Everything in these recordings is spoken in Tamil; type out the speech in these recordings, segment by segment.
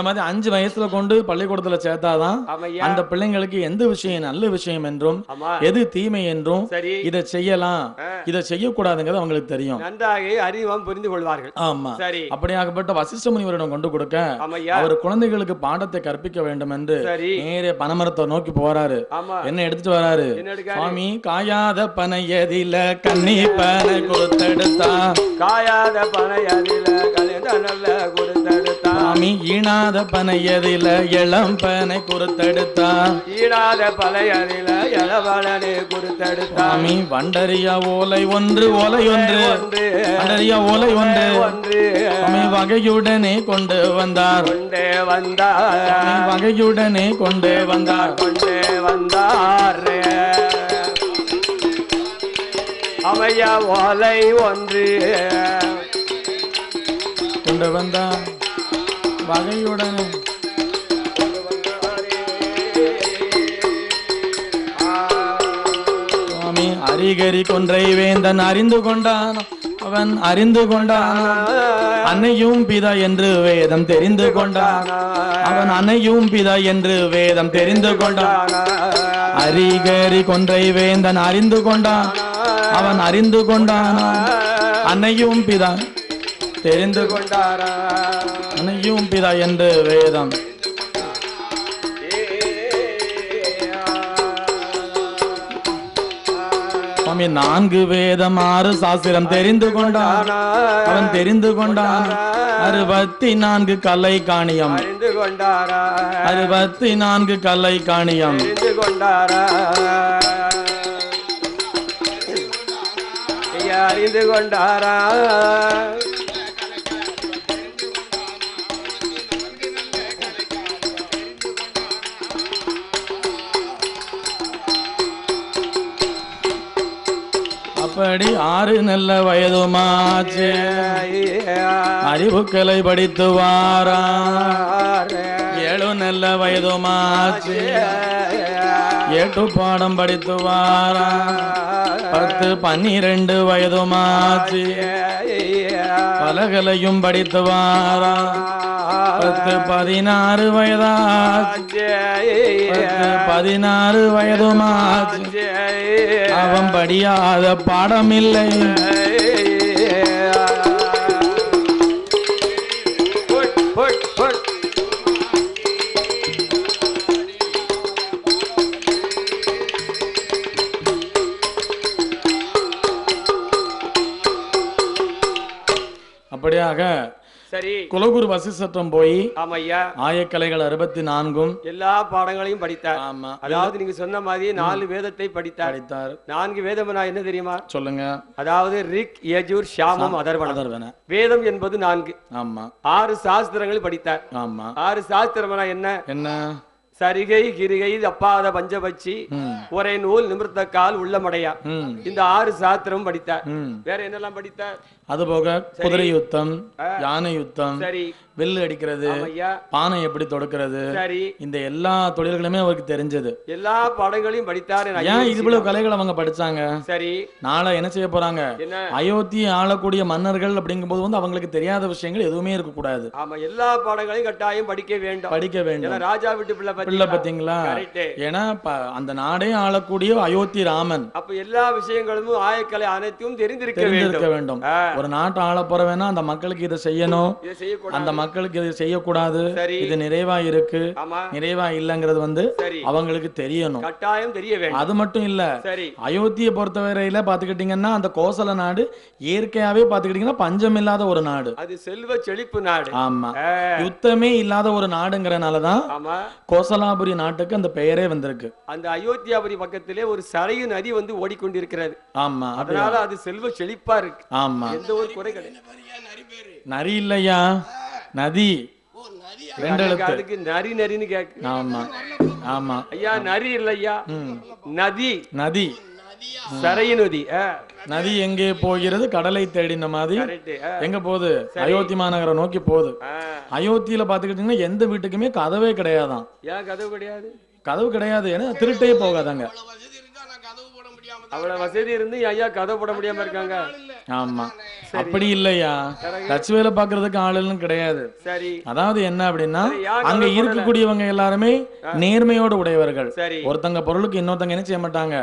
மாதிரி 5 வயசுல கொண்டு பள்ளிக்கூடத்துல சேர்த்தாதான் அந்த பிள்ளைங்களுக்கு எந்த விஷயம் நல்ல விஷயம் என்றும் எது தீமை என்றும் இதை செய்யலாம் இதை செய்யக்கூடாதுங்கிறது அவங்களுக்கு தெரியும், நன்றாக அறிவாம் புரிந்து கொள்வார்கள். ஆமா. அப்படியாகப்பட்ட வசிஷ்ட முனிவரிடம் கொண்டு கொடுக்க அவர் குழந்தைகளுக்கு பாடத்தை கற்பிக்க வேண்டும் என்று நேரே பனைமரத்தை நோக்கி போறாரு. என்ன எடுத்துட்டு வராரு? சுவாமி, காயாத பனை எதில கன்னி பனை கொடுத்தெடுத்தா, காயாத பனை எதில நல்ல கொடுத்தெடுத்தா, சுவாமி ஈனாத பனை எதில இளம் பனை கொடுத்தெடுத்தா, ஈனாத பனை எதில இளவலனை கொடுத்தெடுத்தா, சுவாமி வண்டரியா ஓலை ஒன்று ஓலை ஒன்று வண்டரியா ஓலை ஒன்று சுவாமி வகையுடனே கொண்டு வந்தார் வகையுடனே கொண்டு வந்தார் அவையா ஓலை ஒன்று கொண்டு வந்தார் வகையுடனே. சுவாமி அரிகரி கொன்றை வேந்தன் அறிந்து கொண்டான், அவன் அறிந்து கொண்டான் அன்னையும் பிதா என்று வேதம் தெரிந்து கொண்டான், அவன் அன்னையும் பிதா என்று வேதம் தெரிந்து கொண்டான். அரிகரி கொன்றை வேந்தன் அறிந்து கொண்டான், அவன் அறிந்து கொண்டான் அன்னையும் பிதா தெரிந்து கொண்டாரா, அன்னையும் பிதா என்று வேதம். சுவாமி 4 வேதம் 6 சாஸ்திரம் தெரிந்து கொண்டான், அவன் தெரிந்து கொண்டான் 64 கலை காணியம் 64 கலை காணியம் அறிந்து கொண்டாரா. அப்படி 6 நல்ல வயதுமாச்சு அறிவுக்களை படித்து வாரா, 7 நல்ல வயதுமாச்சு 8 பாடம் படித்து வாரா, 10 12 வயதுமாச்சு பலகலையும் படித்து வாரா, 10 16 வயதாச்சு 16 வயதுமாச்சு அவன் படியாத பாடமில்லை. அப்படியாக சரி குலகுரு வசிஷ்டம் போய் ஆயக்கலைகள் 64 எல்லா பாடங்களையும் படித்தார். அதாவது நீங்க சொன்ன மாதிரி 4 வேதத்தை படித்தார். 4 வேதம்னா என்ன தெரியுமா? சொல்லுங்க. அதாவது ரிக் யஜுர் சாமம் அதர்வண வேதம் என்பது 4. ஆமா. 6 சாஸ்திரங்கள் படித்தார். ஆமா. 6 சாஸ்திரம்னா என்ன? என்ன? சரிகை கிரிகை அப்பாத பஞ்சபட்சி ஒரே நூல் நிமிர்த்த கால் உள்ளமடையா, இந்த 6 சாஸ்திரம் படித்தார். வேற என்னெல்லாம் படித்தார்? அதுபோக குதிரை யுத்தம், யானை யுத்தம், வெள்ளு அடிக்கிறது, பானை எப்படி தொடுக்கிறது, இந்த எல்லா தொழில்களுமே அவருக்கு தெரிஞ்சது. எல்லா பாடங்களையும் படித்தார். ஏன் இவ்வளவு கலைகள் அவங்க படிச்சாங்க? சரி, நாளை என்ன செய்ய போறாங்க? அயோத்தி ஆளக்கூடிய மன்னர்கள் அப்படிங்கும் போது வந்து அவங்களுக்கு தெரியாத விஷயங்கள் எதுவுமே இருக்க கூடாது. ஆமா, எல்லா பாடங்களையும் கட்டாயம் படிக்க வேண்டும். படிக்க வேண்டும். ராஜா வீட்டு பிள்ளை பாத்தீங்களா? ஏன்னா அந்த நாடே ஆளக்கூடிய அயோத்தி ராமன். அப்ப எல்லா விஷயங்களும் ஆயக்கலை அனைத்தும் தெரிந்திருக்க வேண்டும். ஒரு நாட்டை ஆள போறவேனா அந்த மக்களுக்கு இதை செய்யணும், அந்த மக்களுக்கு இதை செய்யக்கூடாது, இது நிறைவா இருக்கு நிறைவா இல்லங்கிறது வந்து அவங்களுக்கு தெரியணும், கட்டாயம் தெரிய வேண்டும். அது மட்டும் இல்ல, அயோத்தியை பொறுத்தவரையில பாத்துக்கிட்டீங்கன்னா அந்த கோசல நாடு இயற்கையாவே பாத்துக்கிட்டீங்கன்னா பஞ்சம் இல்லாத ஒரு நாடு, அது செல்வ செழிப்பு நாடு. ஆமா, யுத்தமே இல்லாத ஒரு நாடுங்கிறனாலதான் கோசலாபுரி நாட்டுக்கு அந்த பெயரே வந்திருக்கு. அந்த அயோத்தியாபுரி பக்கத்திலே ஒரு சரையு நதி வந்து ஓடிக்கொண்டிருக்கிறது. ஆமா, அதனால அது செல்வ செழிப்பா இருக்கு. ஆமா, எந்த ஒரு குறை கிடையாது. நரி இல்லையா, நதி. அதுக்கு நரி நரின்னு கேக்கு. ஆமா ஆமா ஐயா, நரி இல்லையா, நதி. நதி, சரையு நதி. நதி எங்கே போகிறது? கடலை தேடின மாதிரி எங்க போகுது? அயோத்தி மாநகரம் நோக்கி போகுது. அயோத்தியில பாத்துக்கிட்டீங்கன்னா எந்த வீட்டுக்குமே கதவே கிடையாதான். ஏன் கதவு கிடையாது? கதவு கிடையாது, ஏன்னா திருட்டே போகாதாங்க. கதவு போட முடியாம அவ்வளவு வசதி இருந்து ஐயா கதை போட முடியாம இருக்காங்க. ஆமா அப்படி இல்லையா, தச்சு வேலை பாக்குறதுக்கு ஆளுன்னு கிடையாது. சரி அதாவது என்ன அப்படின்னா யார் அங்க இருக்கக்கூடியவங்க எல்லாருமே நேர்மையோட உடையவர்கள். சரி ஒருத்தங்க பொருளுக்கு இன்னொருத்தங்க என்ன செய்ய மாட்டாங்க,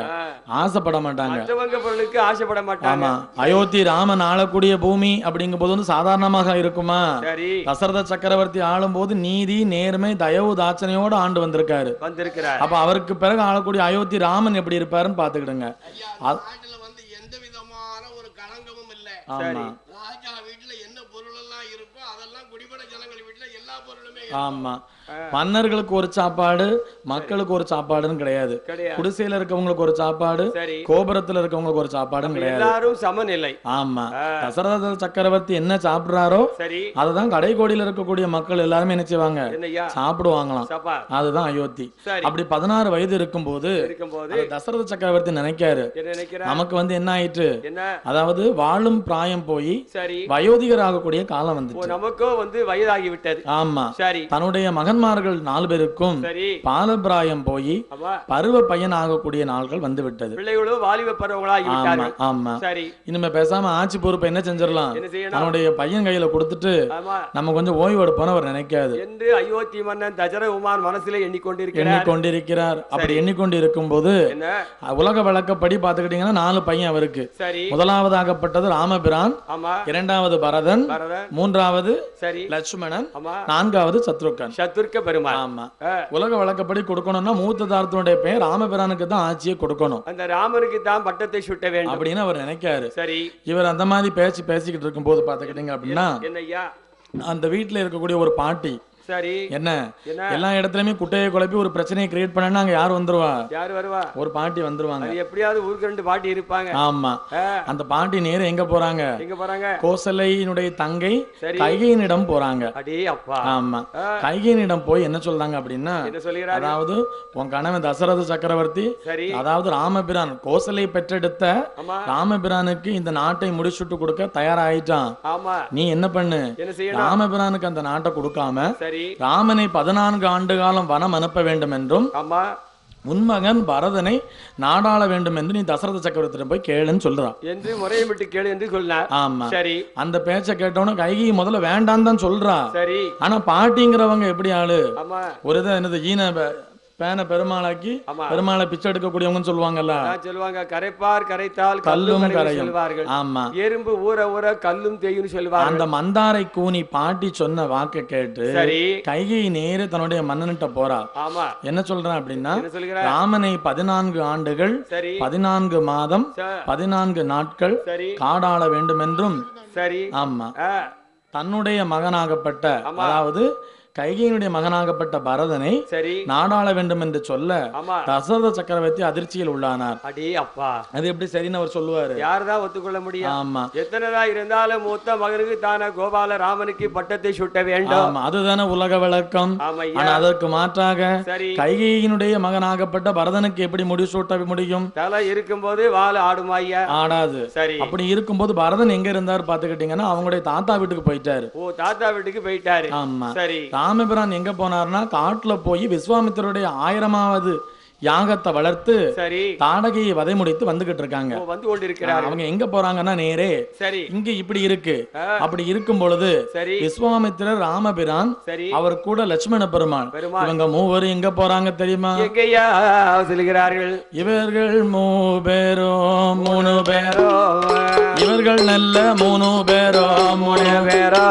ஆசைப்பட மாட்டாங்க. மற்றவங்க பொருளுக்கு ஆசைப்பட மாட்டாங்க. ஆமா அயோத்தி ராமன் ஆளக்கூடிய பூமி அப்படிங்கும் போது வந்து சாதாரணமாக இருக்குமா? சரி தசரத சக்கரவர்த்தி ஆளும் போது நீதி நேர்மை தயவு தாட்சணையோட ஆண்டு வந்திருக்காரு. வந்திருக்கிறார். அப்ப அவருக்கு பிறகு ஆளக்கூடிய அயோத்தி ராமன் எப்படி இருப்பாருன்னு பாத்துக்கிடுங்க. நாட்டுல வந்து எந்த விதமான ஒரு களங்கமும் இல்ல. ஆமா ராஜா வீட்டுல என்ன பொருள் எல்லாம் இருக்கோ அதெல்லாம் குடிபட ஜனங்கள் வீட்டுல எல்லா பொருளுமே ஆமா மன்னர்களுக்கு ஒரு சாப்பாடு மக்களுக்கு ஒரு சாப்பாடுன்னு கிடையாது. கிடையாது. குடிசையில இருக்கவங்களுக்கு ஒரு சாப்பாடு சரி கோபுரத்துல இருக்கவங்களுக்கு ஒரு சாப்பாடுன்னு கிடையாது. எல்லாரும் சமநிலை. ஆமா தசரத சக்கரவர்த்தி என்ன சாப்பிடுறாரோ சரி அதுதான் கடைக்கோடியில இருக்கக்கூடிய மக்கள் எல்லாருமே என்ன செய்வாங்க, என்னய்யா சாப்பிடுவாங்களாம். சப்பா அதுதான் அயோத்தி. சரி அப்படி 16 வயது இருக்கும்போது இருக்கும்போது அந்த தசரத சக்கரவர்த்தி நினைக்காரு, என்ன நினைக்கிறா? நமக்கு வந்து என்ன ஆயிற்று, என்ன அதாவது வாழும் பிராயம் போய் சரி வயோதிகர் ஆகக்கூடிய காலம் வந்துச்சு. நமக்கோ வந்து வயதாகி விட்டது. ஆமா சரி தன்னுடைய மகன்மார்கள் 4 பேருக்கும் சரி பாலபிராயம் போய் ஆமா பருவ பையன் ஆகக்கூடிய நாட்கள் வந்து விட்டது. பிள்ளைகளும் வாலிப பருவங்களாகி ஆமா விட்டார்கள். ஆமா சரி இனிமே பேசாம ஆட்சி பொறுப்பை என்ன செஞ்சிடலாம், என்ன செய்யணும்? தன்னுடைய பையன் கையில கொடுத்துட்டு ஆமா நம்ம கொஞ்சம் ஓய்வு எடுப்போம்னு அவர் நினைக்காது. என்று அயோத்தி மன்னன் தஜர உமான் மனசிலே எண்ணிக்கொண்டிருக்கிறார். எண்ணிக்கொண்டிருக்கிறார். அப்படி எண்ணிக்கொண்டு இருக்கும்போது என்ன உலக வழக்கப்படி பாத்துக்கிட்டீங்கன்னா 4 பையன் அவருக்கு. சரி முதலாவதாகப்பட்டது ராமபிரான், ஆமா இரண்டாவது பரதன், பரதன் மூன்றாவது சரி லட்சுமணன், ஆமா 4வது சத்ருகன். சத்துர்க்க பெருமாள். ஆமா உலக வழக்கப்படி கொடுக்கணும்னா மூத்த தாரத்தினுடைய பெயர் ராமபிரானுக்கு தான் ஆட்சியை கொடுக்கணும் அந்த ராமனுக்கு தான் பட்டத்தை சுட்ட வேண்டும் அப்படின்னு அவர் நினைக்காரு. சரி இவர் அந்த மாதிரி பேசிக்கிட்டு இருக்கும் போது பாத்துக்கிட்டீங்க அப்படின்னா என்னய்யா அந்த வீட்டுல இருக்கக்கூடிய ஒரு பாட்டி சரி என்ன என்ன எல்லா இடத்துலயுமே குட்டையை குழப்பி ஒரு பிரச்சனையை கிரியேட் பண்ணா அங்க யார் வந்துருவா, யார் வருவா? ஒரு பாட்டி வந்துருவாங்க. அது எப்படியாவது ஊருக்கு 2 பாட்டி இருப்பாங்க. ஆமா அந்த பாட்டி நேரம் எங்க போறாங்க, எங்க போறாங்க? கோசலையினுடைய தங்கை சரி கைகையினிடம் போறாங்க. அடே அப்பா ஆமா கைகையினிடம் போய் என்ன சொல்றாங்க அப்படின்னா, என்ன சொல்கிறாரு? அதாவது உன் கணவன் தசரத சக்கரவர்த்தி சரி அதாவது ராமபிரான் கோசலை பெற்றெடுத்த ஆமா ராமபிரானுக்கு இந்த நாட்டை முடிச்சுட்டு கொடுக்க தயாராயிட்டான். ஆமா நீ என்ன பண்ணு, என்ன செய்யணும்? ராமபிரானுக்கு அந்த நாட்டை கொடுக்காம சரி ராமனை 14 ஆண்டு காலம் வனம் அனுப்ப வேண்டும் என்றும் ஆமா உன்மகன் பரதனை நாடாள வேண்டும் என்று நீ தசரத சக்கரவர்த்தியிடம் போய் கேளுன்னு சொல்றான் என்று முறையை விட்டு கேளு என்று சொன்னார். ஆமா சரி அந்த பேச்ச கேட்டவன கைகை முதல்ல வேண்டான்னு தான் சொல்றா. சரி ஆனா பாட்டிங்கிறவங்க எப்படி ஆளு, ஆமா ஒரு இதை என்னது ஈன பேனை பெருமாளாக்கி ஆமா பெருமாளை பிச்சை எடுக்கக்கூடியவங்கன்னு சொல்லுவாங்கல்ல, அதான் சொல்லுவாங்க கரைப்பார் கரைத்தால் கல்லும் கல்லும் கரையும். சொல்வார்கள். ஆமா எறும்பு ஊற ஊற கல்லும் தேயும் சொல்வார்கள். அந்த மந்தாரை கூனி பாட்டி சொன்ன வாக்க கேட்டு சரி கைகை நேரு தன்னுடைய மன்னன்கிட்ட போறா. ஆமா என்ன சொல்றான் அப்படின்னா, என்ன சொல்கிறார்? ராமனை 14 ஆண்டுகள் சரி 14 மாதம் ச- 14 நாட்கள் சரி காடாள வேண்டும் என்றும், சரி ஆமா ஆ, தன்னுடைய மகனாகப்பட்ட ஆமா. அதாவது கைகையினுடைய மகனாகப்பட்ட பரதனை சரி நாடாள வேண்டும் என்று சொல்ல ஆமா தசரத சக்கரவர்த்தி அதிர்ச்சியில் உள்ளானார். அடே அப்பா அது எப்படி சரின்னு அவர் சொல்லுவாரு? யார்தான் ஒத்துக்கொள்ள முடியும்? ஆமா எத்தனைதான் இருந்தாலும் மூத்த மகனுக்கு தான கோபால ராமனுக்கு பட்டத்தை சுட்ட வேண்டும். ஆமா அதுதானே உலக வழக்கம். ஆமையா ஆனா அதற்கு மாற்றாக சரி கைகையினுடைய மகனாகப்பட்ட பரதனுக்கு எப்படி முடிசூட்ட முடியும்? தலை இருக்கும்போது வால் ஆடுமாய்யா? ஆடாது. சரி அப்படி இருக்கும்போது பரதன் எங்க இருந்தார் பாத்துக்கிட்டீங்கன்னா அவங்களுடைய தாத்தா வீட்டுக்கு போயிட்டாரு. ஓ தாத்தா வீட்டுக்கு போயிட்டாரு. ஆமா சரி ராமபிரான் எங்க போனார்னா காட்டுல போய் விஸ்வாமித்திரருடைய 1000வது யாகத்தை வளர்த்து சரி தாடகையை வதை முடித்து வந்துகிட்டு இருக்காங்க. ஓ, வந்து கொண்டிருக்கிறார். அவங்க எங்க போறாங்கன்னா நேரே சரி இங்க இப்படி இருக்கு. ஆ, அப்படி இருக்கும் பொழுது சரி விஸ்வாமித்திரர் ராமபிரான் சரி அவர் கூட லட்சுமண பெருமாள் பெருமாள் இவங்க மூவரும் எங்க போறாங்க தெரியுமா? எங்கய்யா சொல்கிறார்கள்? இவர்கள் 3 பேரோ இவர்கள் நல்ல 3 பேரோ பேரோ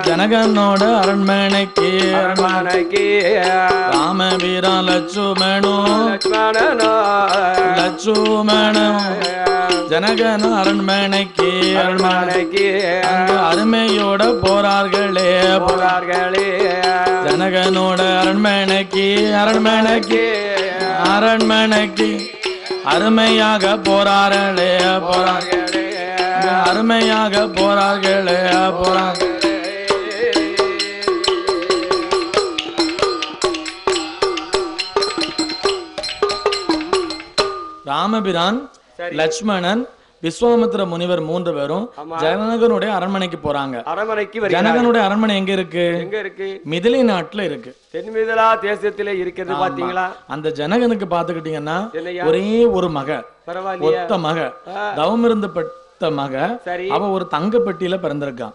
ஜனகனோட அரண்மனைக்கு அரண்மனைக்கு ராமபிரான் லட்சுமணோ லட்சுமணனோ லட்சுமணம் ஜனகன அரண்மனைக்கு அரண்மனைக்கு அங்கு அருமையோட போறார்களே போறார்களே ஜனகனோட அரண்மனைக்கு அரண்மனைக்கு அரண்மனைக்கு அருமையாக போறார்களே போறார்களே அருமையாக போறார்களே போறாங்க. ராமபிரான் சரி லட்சுமணன் விஸ்வாமித்திர முனிவர் 3 பேரும் ஜனகனுடைய அரண்மனைக்கு போறாங்க. அரண்மனைக்கு வருகிறார்கள். ஜனகனுடைய அரண்மனை எங்க இருக்கு? எங்க இருக்கு? மிதிலை நாட்டுல இருக்கு. தென்மிதிலா தேசத்திலே இருக்கிறது. பாத்தீங்களா? அந்த ஜனகனுக்கு பாத்துக்கிட்டீங்கன்னா ஒரே ஒரு மக, ஒத்த மக, தவம் இருந்து பெற்ற மக. அவ ஒரு தங்க பெட்டியில பிறந்திருக்கான்.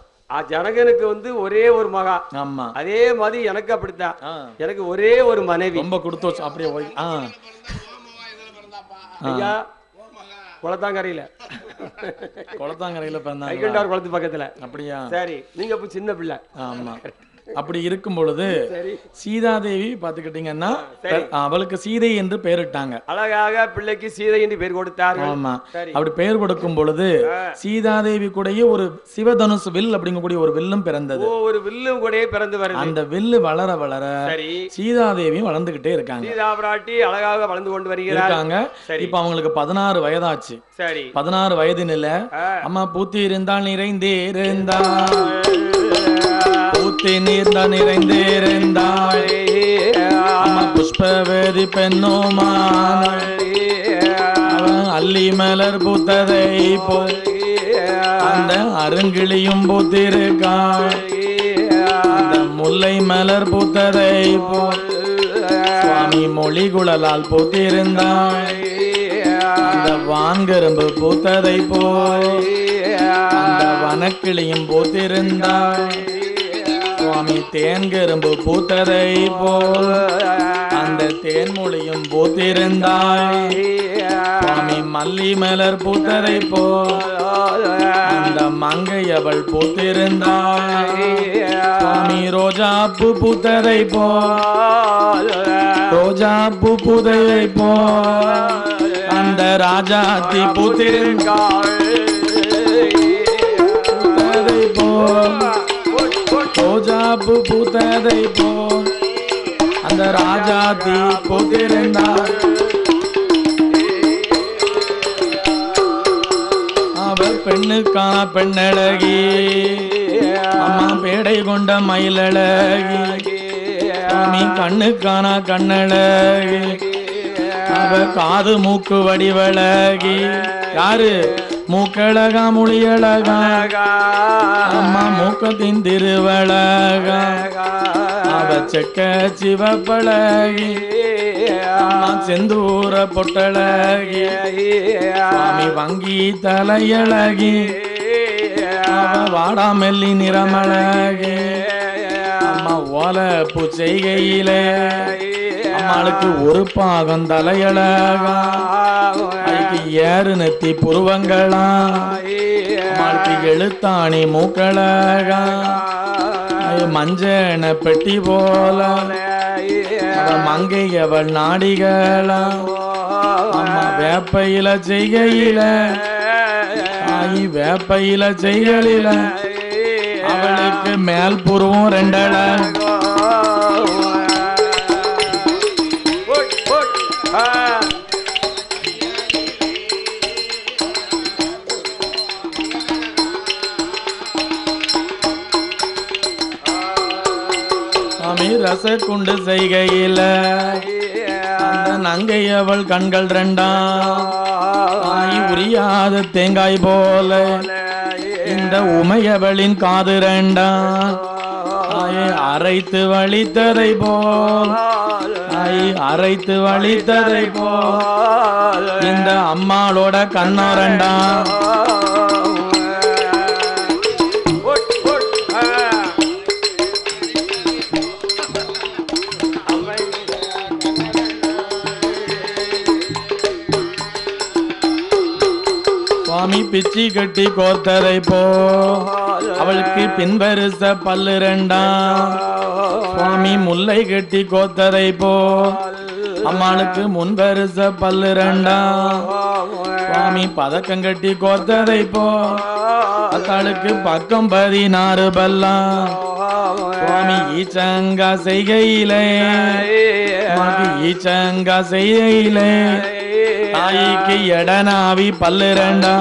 ஜனகனுக்கு வந்து ஒரே ஒரு மகா. ஆமா, அதே மாதிரி எனக்கு அப்படித்தான். எனக்கு ஒரே ஒரு மனைவி. ரொம்ப கொடுத்து அப்படியே ஐயா குளத்தாங்கரையில பிறந்தாங்க. கைகண்டார் குளத்து பக்கத்துல. அப்படியா? சரி, நீங்க இப்ப சின்ன பிள்ளை. ஆமா. அப்படி இருக்கும் பொழுது சீதாதேவி பாத்துக்கிட்டீங்கன்னா அவளுக்கு சீதை என்று பெயரிட்டாங்க. அழகாக பிள்ளைக்கு சீதை என்று பெயர் கொடுத்தார்கள். ஆமா. அப்படி பெயர் கொடுக்கும் பொழுது சீதாதேவி கூடயே ஒரு சிவதனுஷ் வில் அப்படிங்கக்கூடிய ஒரு வில்லும் பிறந்தது. ஒரு வில்லும் கூட பிறந்து வருது. அந்த வில்லு வளர வளர சீதாதேவியும் வளர்ந்துகிட்டே இருக்காங்க. சீதா பிராட்டி அழகாக வளர்ந்து கொண்டு வருகிறாங்க. இப்ப அவங்களுக்கு 16 வயதாச்சு. சரி, 16 வயது நில அம்மா பூத்தி இருந்தால் நிறைந்தே இருந்தால், பூத்தி நீர்தான் நிறைந்திருந்தாள் அம்மா புஷ்பவேதி பெண்ணுமான அல்லி மலர் பூத்ததை போல் அந்த அருங்கிளியும் பூத்திருக்காள். அந்த முல்லை மலர் பூத்ததை போல் சுவாமி மொழி குழலால் பூத்திருந்தாள். அந்த வான்கரும்பு பூத்ததை போல் அந்த வனக்கிளியும் பூத்திருந்தாள். சுவாமி தேன்கரும்பு பூத்ததை போல் அந்த தேன்மொழியும் பூத்திருந்தாள். சுவாமி மல்லி மலர் பூத்ததை போல் அந்த மங்கை அவள் பூத்திருந்தாள். சுவாமி ரோஜா பூ பூத்ததை போல் ரோஜா பூ பூத்ததை போல் அந்த ராஜாத்தி பூத்திருந்தாள். பூத்ததை போல் ரோஜாப்பு பூத்ததை போல் அந்த ராஜாத்தி பூத்திருந்தாள். அவள் பெண்ணுக்கான பெண்ணழகி அம்மா பேடை கொண்ட மயிலழகி சுவாமி கண்ணுக்கான கண்ணழகி அவ காது மூக்கு வடிவழகி. யாரு? மூக்கழகா மொழியழகா அம்மா மூக்கத்தின் திருவழகா அவ செக்க சிவப்பழகி அம்மா செந்தூர பொட்டழகி சுவாமி வங்கி தலையழகி அவ வாடாமெல்லி நிறமழகி அம்மா ஓல பூச்செய்கையிலே அம்மாளுக்கு ஒரு பாகம் தலையழகா ஏறு நெத்தி புருவங்களா அம்மாளுக்கு எழுத்தாணி மூக்களகா மஞ்சன பெட்டி போல மங்கை அவள் நாடிகளா அம்மா வேப்பையில செய்கையில தாயி வேப்பையில செய்களில அவளுக்கு மேல் புருவம் 2 ரச குண்டு செய்கையில அந்த நங்கை அவள் கண்கள் 2 உரியாத தேங்காய் போல இந்த உமையவளின் காது 2 அரைத்து வலித்ததை போல் அரைத்து வலித்ததை போல் இந்த அம்மாளோட கண்ணோ 2 சுவாமி பிச்சி கட்டி கோர்த்ததை போ அவளுக்கு பின்பரிச பல்லு 2 சுவாமி முல்லை கட்டி கோர்த்ததை போ அம்மாளுக்கு முன்பரிச பல்லு 2 சுவாமி பதக்கம் கட்டி கோர்த்ததை போ அக்காளுக்கு பக்கம் 16 பல்லா சுவாமி ஈச்சங்கா செய்கையிலே ஈச்சங்கா செய்கையிலே தாய்க்கு எடனாவி பல்லு 2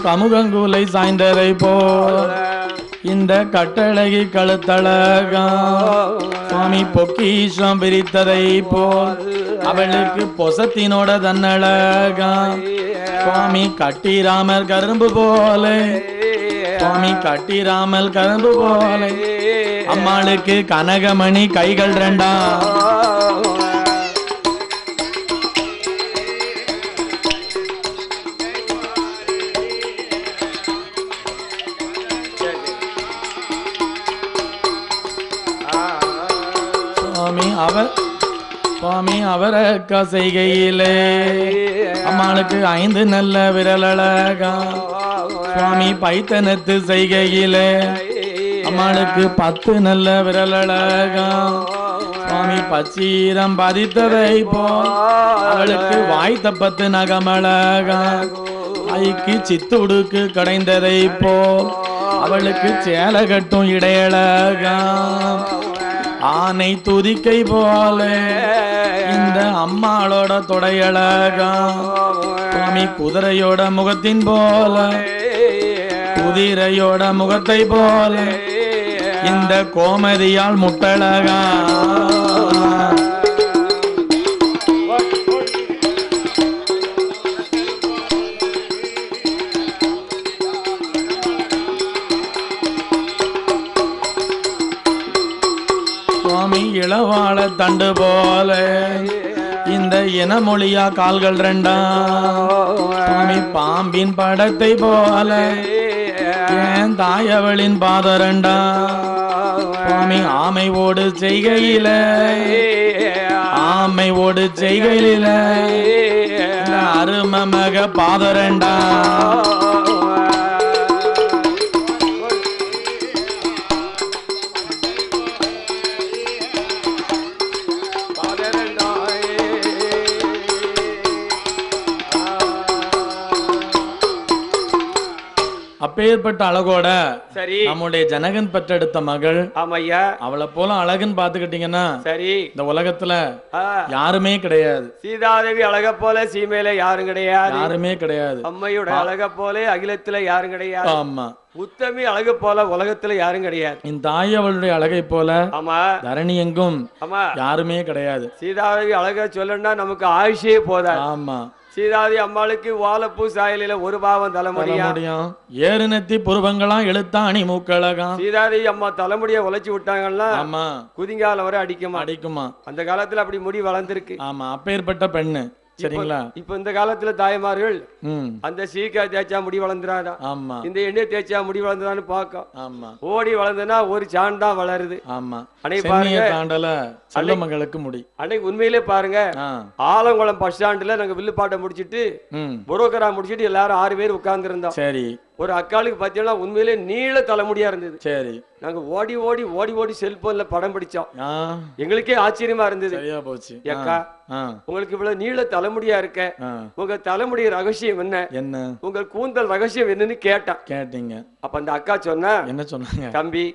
கமுகங்குலை சாய்ந்ததை போல் இந்த கட்டழகி கழுத்தழகா சுவாமி பொக்கிஷம் பிரித்ததை போல் அவளுக்கு பொசத்தினோட தன்னழகா சுவாமி கட்டிராமர் கரும்பு போல சுவாமி கட்டிராமல் கரும்பு போல அம்மாளுக்கு கனகமணி கைகள் ரெண்டா சுவாமி அவரக்க செய்கையிலே அம்மாளுக்கு 5 நல்ல விரலழகா சுவாமி பைத்தனத்து செய்கையிலே அம்மாளுக்கு 10 நல்ல விரலழகா சுவாமி பச்சீரம் பதித்ததை போல் அவளுக்கு வாய்த்த 10 நகமழகா ஐக்கு சித்துடுக்கு கடைந்ததை போல் அவளுக்கு சேலை கட்டும் இடையழகா ஆனை துதிக்கை போல இந்த அம்மாளோட தொடையழகா சுவாமி குதிரையோட முகத்தின் போல குதிரையோட முகத்தை போல இந்த கோமதியால் முட்டழகா இளவாழ தண்டு போல இந்த இனமொழியா கால்கள் ரெண்டா சுவாமி பாம்பின் படத்தை போல என் தாயவளின் பாத ரெண்டா சுவாமி ஆமை ஓடு செய்கையில ஆமை ஓடு செய்கையில அருமமக பாத ரெண்டா அப்பேற்பட்ட அழகோட சரி நம்முடைய ஜனகன் பெற்றெடுத்த மகள் ஆமையா அவளை போல அழகுன்னு பாத்துக்கிட்டீங்கன்னா சரி இந்த உலகத்துல யாருமே கிடையாது. சீதாதேவி அழக போல சீமையில யாரும் கிடையாது, யாருமே கிடையாது. அம்மையோட அழக போல அகிலத்துல யாரும் கிடையாது. ஆமா. உத்தமி அழகு போல உலகத்துல யாரும் கிடையாது. இந்த தாய் அவளுடைய அழகை போல ஆமா தரணி எங்கும் ஆமா யாருமே கிடையாது. சீதாதேவி அழக சொல்லணும்னா நமக்கு ஆயுஷே போதாது. ஆமா. சீதாதி அம்மாளுக்கு வாழப்பூ சாயலில ஒரு பாவம் தலைமுடியும், ஏறுநெத்தி புருவங்களாம் எழுத்தாணி மூக்கழகம். சீதாதி அம்மா தலைமுடிய உழைச்சி விட்டாங்கன்னா ஆமா குதிங்கால வரை அடிக்குமா அடிக்குமா. அந்த காலத்துல அப்படி முடி வளர்ந்துருக்கு. ஆமா. அப்பேற்பட்ட பெண்ணு சரிங்களா. இப்ப இந்த காலத்துல தாய்மார்கள் அந்த சீக்கா தேய்ச்சா முடி வளர்ந்துராதா, ஆமா இந்த எண்ணெய் தேய்ச்சா முடி வளர்ந்துதான்னு பாக்க. ஆமா. ஓடி வளர்ந்தனா ஒரு சான் தான் வளருது. ஆமா. அன்னைக்கு பாருங்க தாண்டல செல்ல மகளுக்கு முடி. அன்னைக்கு உண்மையிலே பாருங்க ஆலங்குளம் பஸ் ஸ்டாண்ட்ல நாங்க வில்லுப்பாட்டை முடிச்சிட்டு புரோக்கரா முடிச்சிட்டு எல்லாரும் 6 பேர் உட்கார்ந்து இருந்தோம். சரி. ஒரு அக்காளுக்கு பாத்தீங்கன்னா உண்மையிலே நீள தலைமுடியா இருந்தது. சரி. நாங்க ஓடி ஓடி ஓடி ஓடி செல்போன்ல படம் பிடிச்சோம். எங்களுக்கே ஆச்சரியமா இருந்தது. சரியா போச்சு. அக்கா உங்களுக்கு இவ்வளவு நீள தலைமுடியா இருக்க, உங்க தலைமுடி ரகசியம் என்ன, என்ன உங்க கூந்தல் ரகசியம் என்னன்னு கேட்டான். கேட்டீங்க. அப்ப அந்த அக்கா சொன்னா என்ன சொன்னாங்க, தம்பி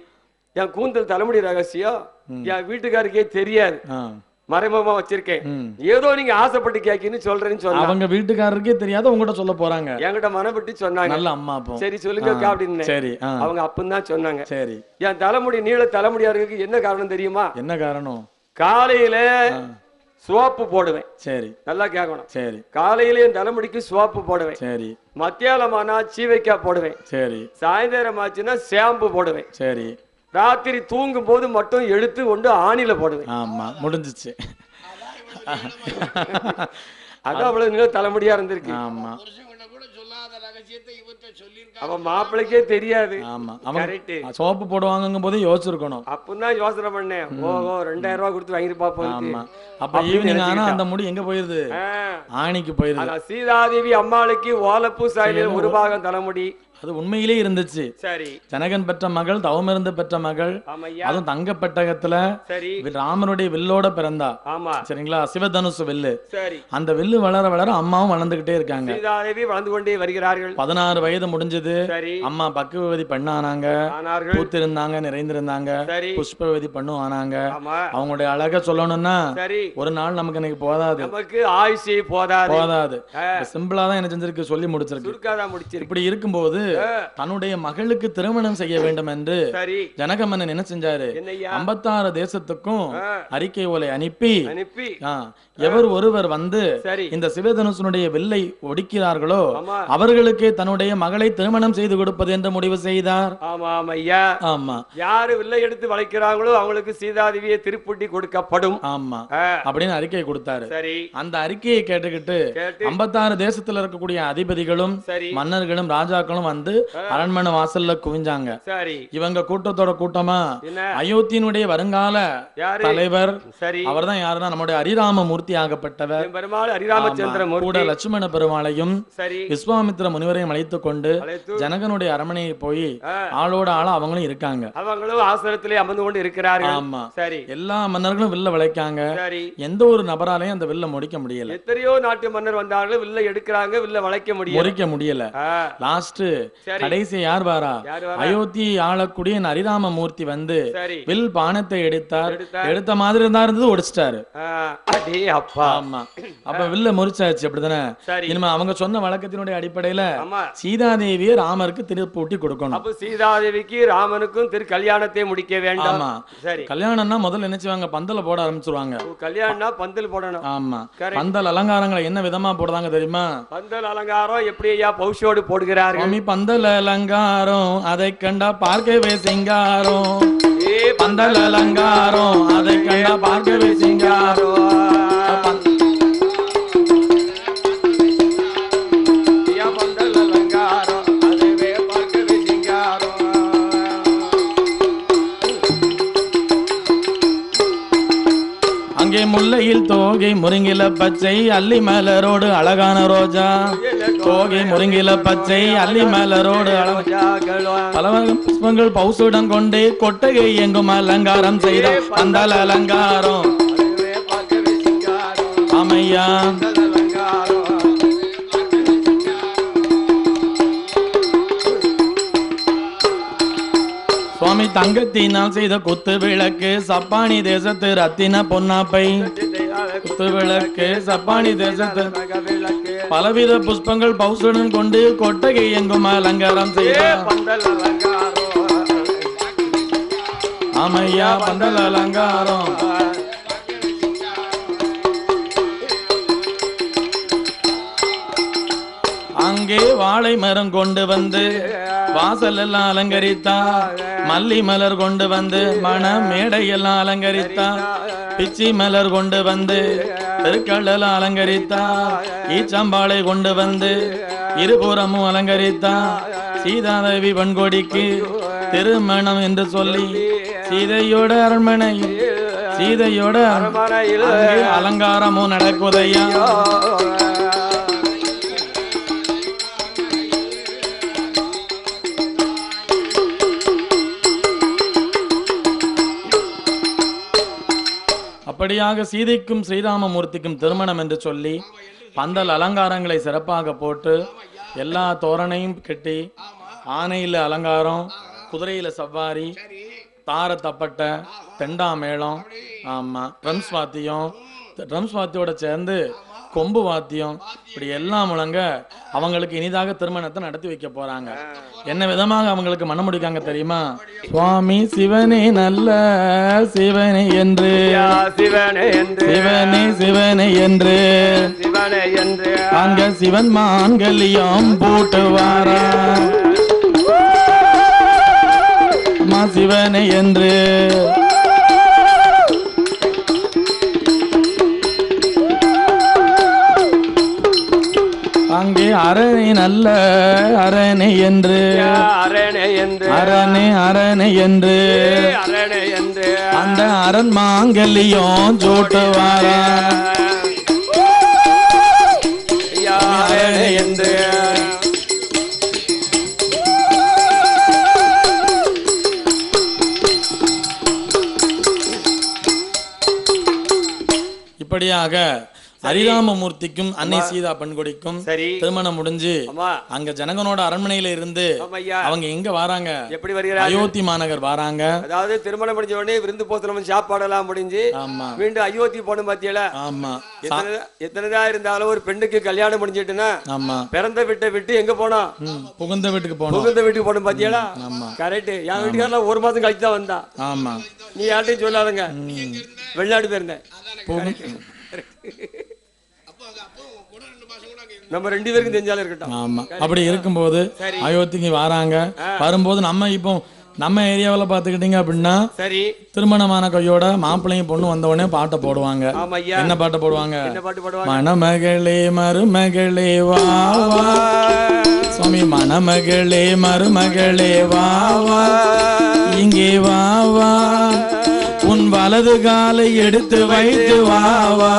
என் கூந்தல் தலைமுடி ரகசியம் என் வீட்டுக்காருக்கே தெரியாது, மறைமுகமா வச்சிருக்கேன், ஏதோ நீங்க ஆசைப்பட்டு கேட்கன்னு சொல்றேன்னு சொன்னாங்க. அவங்க வீட்டுக்காரருக்கே தெரியாத உங்ககிட்ட சொல்ல போறாங்க. என்கிட்ட மனப்பட்டு சொன்னாங்க. நல்ல அம்மா. சரி சொல்லுங்க அப்படின்னு. சரி. அவங்க அப்பதான் சொன்னாங்க. சரி. என் தலைமுடி நீள தலைமுடியா இருக்கு என்ன காரணம் தெரியுமா? என்ன காரணம்? காலையில சோப்பு போடுவேன். சரி. நல்லா கேட்கணும். சரி. காலையில என் தலைமுடிக்கு சோப்பு போடுவேன். சரி. மத்தியானமானா சீவைக்காய் போடுவேன். சரி. சாயந்தரம் ஆச்சுன்னா ஷாம்பு போடுவேன். சரி. ராத்திரி தூங்கும் போது மட்டும் எடுத்து கொண்டு ஆணில போடுவேன். ஆமா முடிஞ்சிச்சு. அதான் அவ்வளவு நீள தலைமுடியா இருந்திருக்கு. ஆமா. அவ மாப்பிளைக்கே தெரியாது. ஆமா. சோப்பு போடுவாங்கும் போது யோசிச்சிருக்கணும். அப்பதான் யோசனை பண்ணேன். ஓஹோ 2000 ரூபாய் கொடுத்து வாங்கி பாப்போம். ஆமா. அப்ப ஈவினிங் ஆனா அந்த முடி எங்க போயிருது? ஆணிக்கு போயிருது. சீதாதேவி அம்மாளுக்கு ஓலப்பூ சாயலில் ஒரு பாகம் தலைமுடி, அது உண்மையிலே இருந்துச்சு. சரி. ஜனகன் பெற்ற மகள் தவமிருந்து பெற்ற மகள். அதுவும் தங்க பெட்டகத்துல ராமனுடைய வில்லோட பிறந்தா. சரிங்களா? சிவதனுசு வில்லு. அந்த வில்லு வளர வளர அம்மாவும் வளர்ந்துகிட்டே இருக்காங்க. சீதாதேவி வளர்ந்து கொண்டே வருகிறார்கள். 16 வயது முடிஞ்சது. அம்மா பக்குவதி பெண்ணானாங்க. பூத்திருந்தாங்க, நிறைந்திருந்தாங்க. புஷ்பவதி பெண்ணும் ஆனாங்க. அவங்களுடைய அழக சொல்லணும்னா ஒரு நாள் நமக்கு இன்னைக்கு போதாது, போதாது. சிம்பிளா தான் என்ன செஞ்சிருக்கு, சொல்லி முடிச்சிருக்கு. இப்படி இருக்கும்போது தன்னுடைய மகளுக்கு திருமணம் செய்ய வேண்டும் என்று ஜனக மன்னன் என்ன செஞ்சாரு, 56 தேசத்துக்கும் அறிக்கை ஓலை அனுப்பி எவர் ஒருவர் வந்து இந்த சிவதனுசனுடைய வில்லை ஒடிக்கிறார்களோ அவர்களுக்கு தன்னுடைய மகளை திருமணம் செய்து கொடுப்பது என்று முடிவு செய்தார். ஆமா, யாரு வில்லை எடுத்து வளைக்கிறாங்களோ அவங்களுக்கு சீதாதேவியை திருப்பூட்டி கொடுக்கப்படும். ஆமா அப்படின்னு அறிக்கை கொடுத்தாரு. அந்த அறிக்கையை கேட்டுக்கிட்டு 56 தேசத்துல இருக்கக்கூடிய அதிபதிகளும் மன்னர்களும் ராஜாக்களும் வந்து அரண்மனை வாசல்ல குவிஞ்சாங்க. இவங்க கூட்டத்தோட கூட்டமா அயோத்தியினுடைய வருங்கால தலைவர் அவர் தான் யாருன்னா நம்முடைய அரிராம மூர்த்தி ஆகப்பட்டவர் கூட லட்சுமண பெருமாளையும் விஸ்வாமித்திர முனிவரையும் அழைத்துக் கொண்டு ஜனகனுடைய அரண்மனையை போய் ஆளோட ஆள அவங்களும் இருக்காங்க. அவங்களும் ஆசனத்திலே அமர்ந்து கொண்டு இருக்கிறார்கள். ஆமா, எல்லா மன்னர்களும் வில்ல விளைக்காங்க. எந்த ஒரு நபராலையும் அந்த வில்ல முடிக்க முடியல. எத்தனையோ நாட்டு மன்னர் வந்தார்கள், வில்ல எடுக்கிறாங்க, வில்ல வளைக்க முடியல. லாஸ்ட் கடைசி யார் வாரா, அயோத்தி ஆளக்கூடிய அரிராம மூர்த்தி வந்து வில் பானத்தை எடுத்தார். எடுத்த மாதிரி இருந்தது, ஒடிச்சிட்டாரு. ஆமா, அப்ப வில்ல முறிச்சாச்சு. அப்படிதானே? இனிமே அவங்க சொன்ன வழக்கத்தினுடைய அடிப்படையில சீதாதேவியை ராமருக்கு திருப்பூட்டி கொடுக்கணும். அப்ப சீதாதேவிக்கு ராமனுக்கும் திரு கல்யாணத்தை முடிக்க வேண்டும். சரி, கல்யாணம்னா முதல்ல நினைச்சுவாங்க பந்தல போட ஆரம்பிச்சிருவாங்க. கல்யாணம்னா பந்தல் போடணும். ஆமா, பந்தல் அலங்காரங்களை என்ன விதமா போடுறாங்க தெரியுமா? பந்தல் அலங்காரம் எப்படி ஐயா பௌஷோடு போடுகிறார்கள். பந்தல் அலங்காரம் அதை கண்டா பார்க்கவே சிங்காரம். பந்தல் அலங்காரம் அதை கண்டா பார்க்கவே சிங்காரம். முல்லையில் தோகை முருங்கில பச்சை அல்லி மலரோடு அழகான ரோஜா. தோகை முருங்கில பச்சை அல்லி மலரோடு பல புஷ்பங்கள் பௌசுடன் கொண்டு கொட்டகை எங்கும் அலங்காரம் செய்த பந்தல் அலங்காரம். ஆமையா, சுவாமி தங்கத்தினால் செய்த குத்து விளக்கு சப்பானி தேசத்து ரத்தின பொன்னாப்பை. குத்து விளக்கு சப்பானி தேசத்து பலவித புஷ்பங்கள் பௌசுடன் கொண்டு கொட்டகை எங்கும் அலங்காரம் செய்த ஆமையா பந்தல் அலங்காரம். அங்கே வாழை மரம் கொண்டு வந்து வாசல் எல்லாம் அலங்கரித்தா. மல்லி மலர் கொண்டு வந்து மண மேடை எல்லாம் அலங்கரித்தா. பிச்சி மலர் கொண்டு வந்து தெருக்கள் எல்லாம் அலங்கரித்தா. ஈச்சம்பாளை கொண்டு வந்து இருபுறமும் அலங்கரித்தா. சீதாதேவி பண்கொடிக்கு திருமணம் என்று சொல்லி சீதையோட அரண்மனையில் சீதையோட அலங்காரமும் நடக்குதையா. அப்படியாக சீதைக்கும் ஸ்ரீராமமூர்த்திக்கும் திருமணம் என்று சொல்லி பந்தல் அலங்காரங்களை சிறப்பாக போட்டு எல்லா தோரணையும் கட்டி ஆனையில அலங்காரம், குதிரையில சவாரி, தார தப்பட்ட, தெண்டா மேளம், ஆமா ட்ரம்ஸ் வாத்தியம், ட்ரம்ஸ் வாத்தியோட சேர்ந்து கொம்பு வாத்தியம், இப்படி எல்லாம் முழங்க அவங்களுக்கு இனிதாக திருமணத்தை நடத்தி வைக்க போறாங்க. என்ன விதமாக அவங்களுக்கு மனம் முடிக்காங்க தெரியுமா? சுவாமி சிவனே நல்ல சிவனே என்று சிவனே சிவனே என்று அங்க சிவன் மாங்கல்யம் போட்டுவாரா சிவனே என்று அங்கே அரணை நல்ல அரணை என்று அரணை அரணை என்று அந்த அரண் மாங்கல்யம் சூட்டுவாரா இப்படியாக ஹரிராமமூர்த்திக்கும் அன்னை சீதா பெண்கொடிக்கும் திருமணம் முடிஞ்சு அங்க ஜனகனோட அரண்மனையில இருந்து அவங்க எங்க வராங்க, எப்படி வருகிறாங்க, அயோத்தி மாநகர் வராங்க. அதாவது திருமணம் முடிஞ்ச உடனே விருந்து போசனம் சாப்பாடெல்லாம் முடிஞ்சு மீண்டும் அயோத்தி போன பாத்தியல. ஆமா, எத்தனைதான் இருந்தாலும் ஒரு பெண்ணுக்கு கல்யாணம் முடிஞ்சிட்டுன்னா பிறந்த வீட்டை விட்டு எங்க போனோம், புகுந்த வீட்டுக்கு போனோம். புகுந்த வீட்டுக்கு போனோம் பாத்தியலா. கரெக்ட். என் வீட்டுக்காரலாம் ஒரு மாசம் கழிச்சு தான் வந்தா. ஆமா, நீ யார்ட்டையும் சொல்லாதங்க, வெளிநாடு போயிருந்தேன். நம்ம 2 பேருக்கும் தெரிஞ்சாலும் இருக்கட்டும். ஆமா, அப்படி இருக்கும்போது அயோத்திக்கு வராங்க. வரும்போது நம்ம இப்போ நம்ம ஏரியாவில் பாத்துக்கிட்டீங்க அப்படின்னா சரி, திருமணமான கையோட மாப்பிள்ளையும் பொண்ணு வந்த உடனே பாட்டை போடுவாங்க. என்ன பாட்டை போடுவாங்க? மணமகளே மருமகளே வா வா சுவாமி, மணமகளே மருமகளே வா வா இங்கே வா வா, உன் வலது காலை எடுத்து வைத்து வா வா,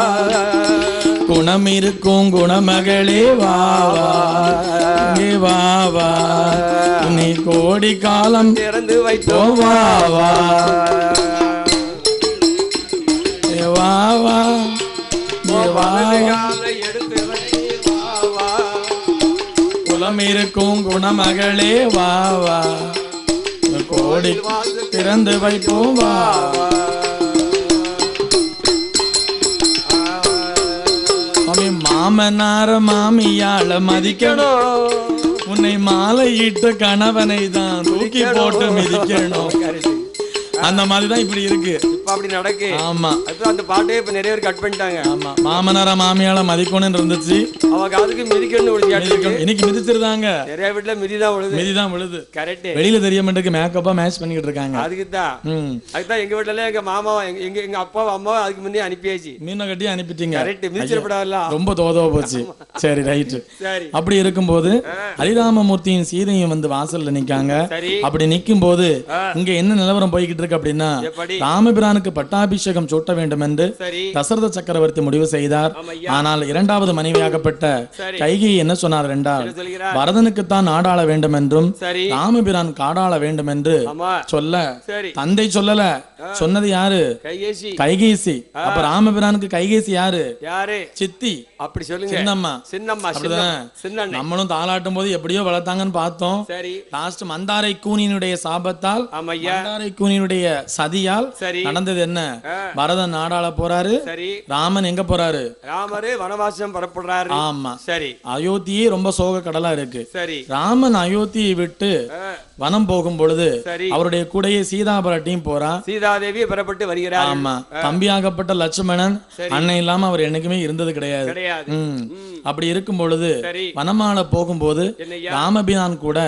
குணம் இருக்கும் குணமகளே வா வா இங்கே வா வா, நீ கோடி காலம் திறந்து வைத்தோ வா வா வா வா குலம் இருக்கும் குணமகளே வா வா, கோடி திறந்து வைப்போம் வா வா. மாமனார மாமியாள மதிக்கணும், உன்னை மாலையிட்ட கணவனை தான் தூக்கி போட்டு மிதிக்கணும். அந்த மாதிரிதான் இப்படி இருக்கு, இப்ப அப்படி நடக்கு. ஆமா, அந்த பாட்டே இப்ப நிறைய பேர் கட் பண்ணிட்டாங்க. ஆமா, மாமனார மாமியால மதிக்கணும்னு இருந்துச்சு, அவங்க அதுக்கு மிதிக்கணும். இன்னைக்கு மிதிச்சிருந்தாங்க, நிறைய வீட்டுல மிதிதான் விழுது. கரெக்ட். வெளியில தெரிய மாட்டேங்குது, மேக்கப்பா மேட்ச் பண்ணிக்கிட்டு இருக்காங்க. அதுக்குதான் எங்க வீட்டுல எங்க மாமா எங்க அப்பா அம்மா அதுக்கு முன்னே அனுப்பியாச்சு, மீனை கட்டி அனுப்பிட்டீங்க. கரெக்ட். மிதிச்சிடப்படாதுல, ரொம்ப தோதவ போச்சு. சரி, ரைட். அப்படி இருக்கும்போது ஹரிராமமூர்த்தியும் சீதையும் வந்து வாசல்ல நிக்காங்க. அப்படி நிக்கும் போது இங்க என்ன நிலவரம் போய்கிட்டு இருக்கு அப்படின்னா, ராமபிரானுக்கு பட்டாபிஷேகம் சூட்ட வேண்டும் என்று தசரத சக்கரவர்த்தி முடிவு செய்தார். ஆனால் இரண்டாவது மனைவியாகப்பட்ட கைகேயி என்ன சொன்னார் என்றால், பரதனுக்கு தான் நாடாள வேண்டும் என்றும் ராமபிரான் காடாள வேண்டும் என்று சொல்ல, தந்தை சொல்லல, சொன்னது யாரு? கைகேசி. அப்ப ராமபிரானுக்கு கைகேசி யாரு? சித்தி. அப்படி சொல்லுங்க. சின்னம்மா. நம்மளும் தாளாட்டும் போது எப்படியோ வளர்த்தாங்கன்னு பார்த்தோம். லாஸ்ட் மந்தாரை கூனியினுடைய சாபத்தால், மந்தாரை கூனியினுடைய சதியால் நடந்தது என்ன? பரதன் நாடாள போறாரு, ராமன் எங்க போறாரு? ராமரே வனவாசம் புறப்படுறாரு. ஆமா, சரி. அயோத்தியே ரொம்ப சோக கடலா இருக்கு. சரி, ராமன் அயோத்தியை விட்டு வனம் போகும் பொழுது அவருடைய கூடையே சீதாபரட்டியும் போறா. சீதாதேவி பெறப்பட்டு வருகிறார். ஆமா, தம்பியாகப்பட்ட லட்சுமணன் அண்ணன் இல்லாம அவர் என்னைக்குமே இருந்தது கிடையாது. அப்படி இருக்கும் பொழுது வனமால போகும்போது ராமபிரான் கூட,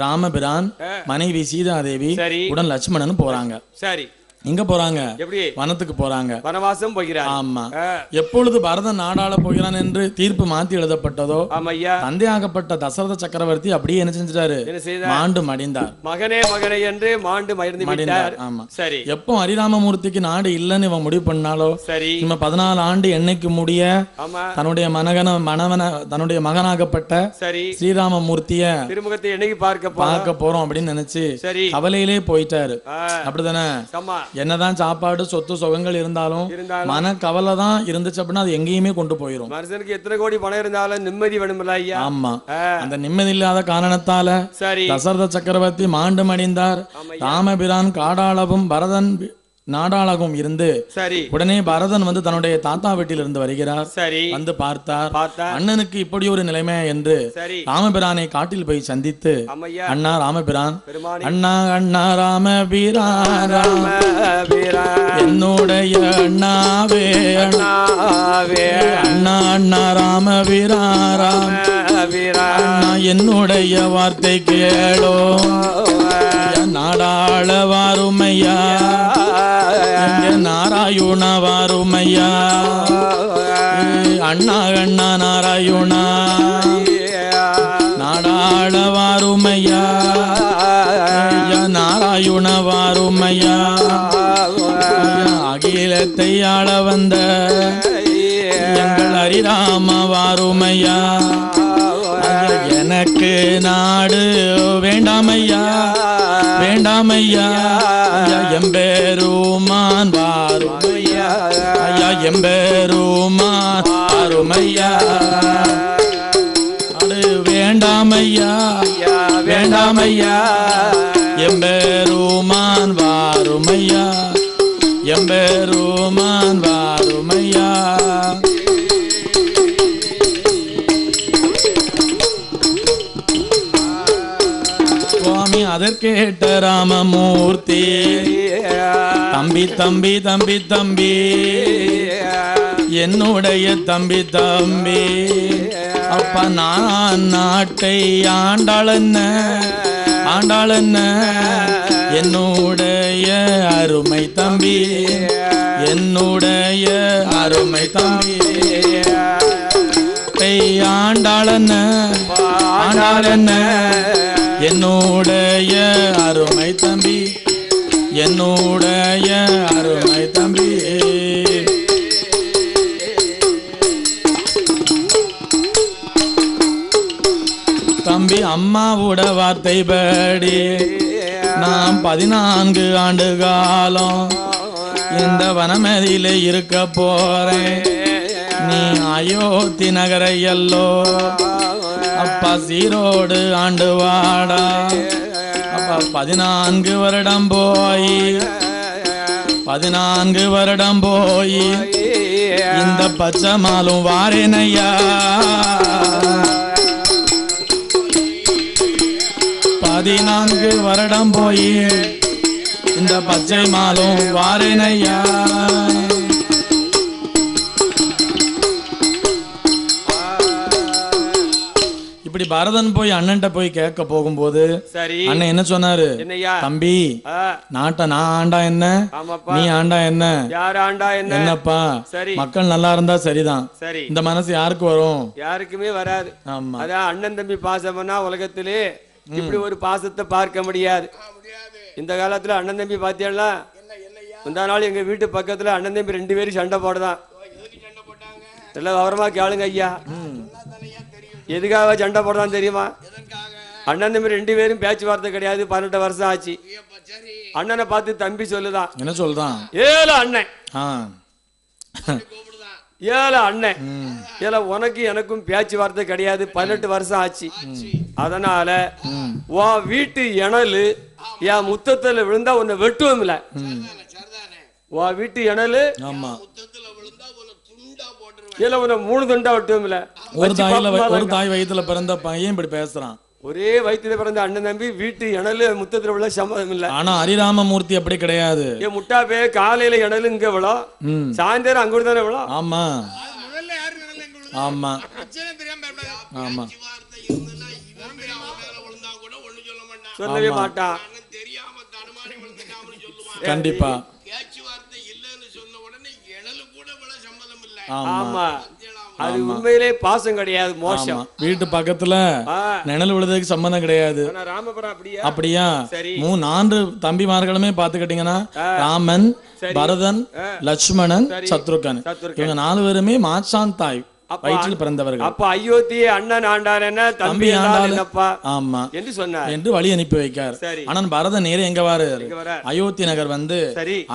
ராமபிரான் மனைவி சீதாதேவி உடன் லட்சுமணன் போறாங்க. சரி, எங்க போறாங்க? வனத்துக்கு போறாங்க, வனவாசம் போகிறார். ஆமா, எப்பொழுது பரதன் நாடாள போகிறான் என்று தீர்ப்பு மாத்தி எழுதப்பட்டதோ, தந்தையாகப்பட்ட தசரத சக்கரவர்த்தி அப்படியே என்ன செஞ்சிட்டாரு? மாண்டு மடிந்தார். மகனே மகனே என்று மாண்டு மடிந்தார். ஆமா, சரி. எப்போ ஹரிராமமூர்த்திக்கு நாடு இல்லன்னு இவன் முடிவு பண்ணாலோ, சரி, இவன் 14 ஆண்டு என்னைக்கு முடிய தன்னுடைய தன்னுடைய மகனாகப்பட்ட ஸ்ரீராமமூர்த்திய திருமுகத்தை என்னைக்கு பார்க்க போறோம் அப்படின்னு நினைச்சு கவலையிலே போயிட்டாரு. அப்படிதானே? என்னதான் சாப்பாடு சொத்து சுகங்கள் இருந்தாலும் மன கவலை தான் இருந்துச்சு அப்படின்னா அது எங்கேயுமே கொண்டு போயிரும். மனுஷனுக்கு எத்தனை கோடி பணம் இருந்தாலும் நிம்மதி வேணும்ல ஐயா. ஆமா, அந்த நிம்மதி இல்லாத காரணத்தால தசரத சக்கரவர்த்தி மாண்டு மடிந்தார். ராமபிரான் காடாளவும் பரதன் நாடாளவும் இருந்து உடனே பரதன் வந்து தன்னுடைய தாத்தா வீட்டில் இருந்து வருகிறார். வந்து பார்த்தார், அண்ணனுக்கு இப்படி ஒரு நிலைமை என்று ராமபிரானை காட்டில் போய் சந்தித்து, அண்ணா ராமபிரான், அண்ணா அண்ணா ராமபிரான், என்னுடைய அண்ணாவே அண்ணா அண்ணா ராமபிரான், அண்ணா என்னுடைய வார்த்தை கேளோ, நாடாள வாருமையா, நாராயண வாருமையா, அண்ணா அண்ணா நாராயணா, நாடாள வாருமையா, நாராயண வாருமையா, அகிலத்தை ஆள வந்த எங்கள் ஹரிராம வாருமையா, எனக்கு நாடு வேண்டாமையா வேண்டாமையா, எம்பெருமான் வாருமையா, எம்பெரு ஐயா வேண்டாம் ஐயா எம்பெருமான் வாருமையா எம்பெருமான் வாருமையா சுவாமி அதற்கேட்ட ராமமூர்த்தி தம்பி தம்பி தம்பி தம்பி என்னுடைய தம்பி தம்பி அப்ப நான் நாட்டை ஆண்டாளென்ன என்னுடைய அருமை தம்பி என்னுடைய அருமை தம்பி ஆண்டாளென்ன என்னுடைய அருமை தம்பி என்னுடைய அருமை தம்பி தம்பி அம்மாவோட வார்த்தை படி நான் 14 ஆண்டு காலம் இந்த வனமேதியில இருக்க போறேன் நீ அயோத்தி நகரையல்லோ அப்பா சீரோடு ஆண்டு வாடா அப்பா 14 வருடம் போய் இந்த பச்சை மாலும் வாரேனையா 14 வருடம் போய் இந்த பச்சை மாலும் வாரேனையா இப்படி பரதன் போய் அண்ணன்ட்ட போய் கேட்க போகும்போது அண்ணன் என்ன சொன்னாரு தம்பி நாட்டை நான் ஆண்டா என்ன நீ ஆண்டா என்ன என்னப்பா மக்கள் நல்லா இருந்தா சரிதான் இந்த மனசு யாருக்கு வரும் யாருக்குமே வராது அதான் அண்ணன் தம்பி பாசம்னா உலகத்திலே இப்படி ஒரு பாசத்தை பார்க்க முடியாது இந்த காலத்துல அண்ணன் தம்பி பாத்தியா முந்தா நாள் எங்க வீட்டு பக்கத்துல அண்ணன் தம்பி 2 பேரும் சண்டை போடுதான் எல்லாம் விவரமா கேளுங்க ஐயா எதுக்காக சண்டை போடுறான்னு தெரியுமா அண்ணன் தம்பி 2 பேரும் பேச்சுவார்த்தை கிடையாது 18 வருஷம் ஆச்சு அண்ணனை பார்த்து தம்பி சொல்லுதான் என்ன சொல்றான் ஏல அண்ணன் ஏல அண்ணன் ஏல உனக்கு எனக்கும் பேச்சுவார்த்தை கிடையாது 18 வருஷம் ஆச்சு அதனால உன் வீட்டு இணலு என் முத்தத்துல விழுந்தா உன்னை வெட்டுவோம் இல்ல உன் வீட்டு இணலு இல்ல உன்னை 3 துண்டா வெட்டுவோம் இல்ல ஒரு தாய் வயித்துல பிறந்த பையன் இப்படி பேசுறான் ஒரே வயிற்றுல பிறந்த அண்ணன் தம்பி வீட்டு இணலு முத்தத்துல உள்ள சம்மதம் இல்ல ஆனா ஹரிராமமூர்த்தி அப்படி கிடையாது முட்டா பே காலையில இணலு இங்க விழும் சாயந்தரம் அங்க தானே விழும் ஆமா ஆமா ஆமா சொல்லவே மாட்டான் கண்டிப்பா ஆமா அது உண்மையிலே பாசம் கிடையாது மோசம் வீட்டு பக்கத்துல நிழல் விழுறதுக்கு சம்பந்தம் கிடையாது அப்படியா 4 தம்பிமார்களுமே பாத்துக்கிட்டீங்கன்னா ராமன் பரதன் லட்சுமணன் சத்ருகன் இவங்க 4 பேருமே மாச்சான் தாய் வயிற்றில் பிறந்தவர்கள் அப்ப அயோத்தி அண்ணன் ஆண்டார் என்ன தம்பி ஆண்டார் ஆமா என்று சொன்னார் என்று வழி அனுப்பி வைக்கார் அண்ணன் பரதன் நேரே எங்க வாரு அயோத்தி நகர் வந்து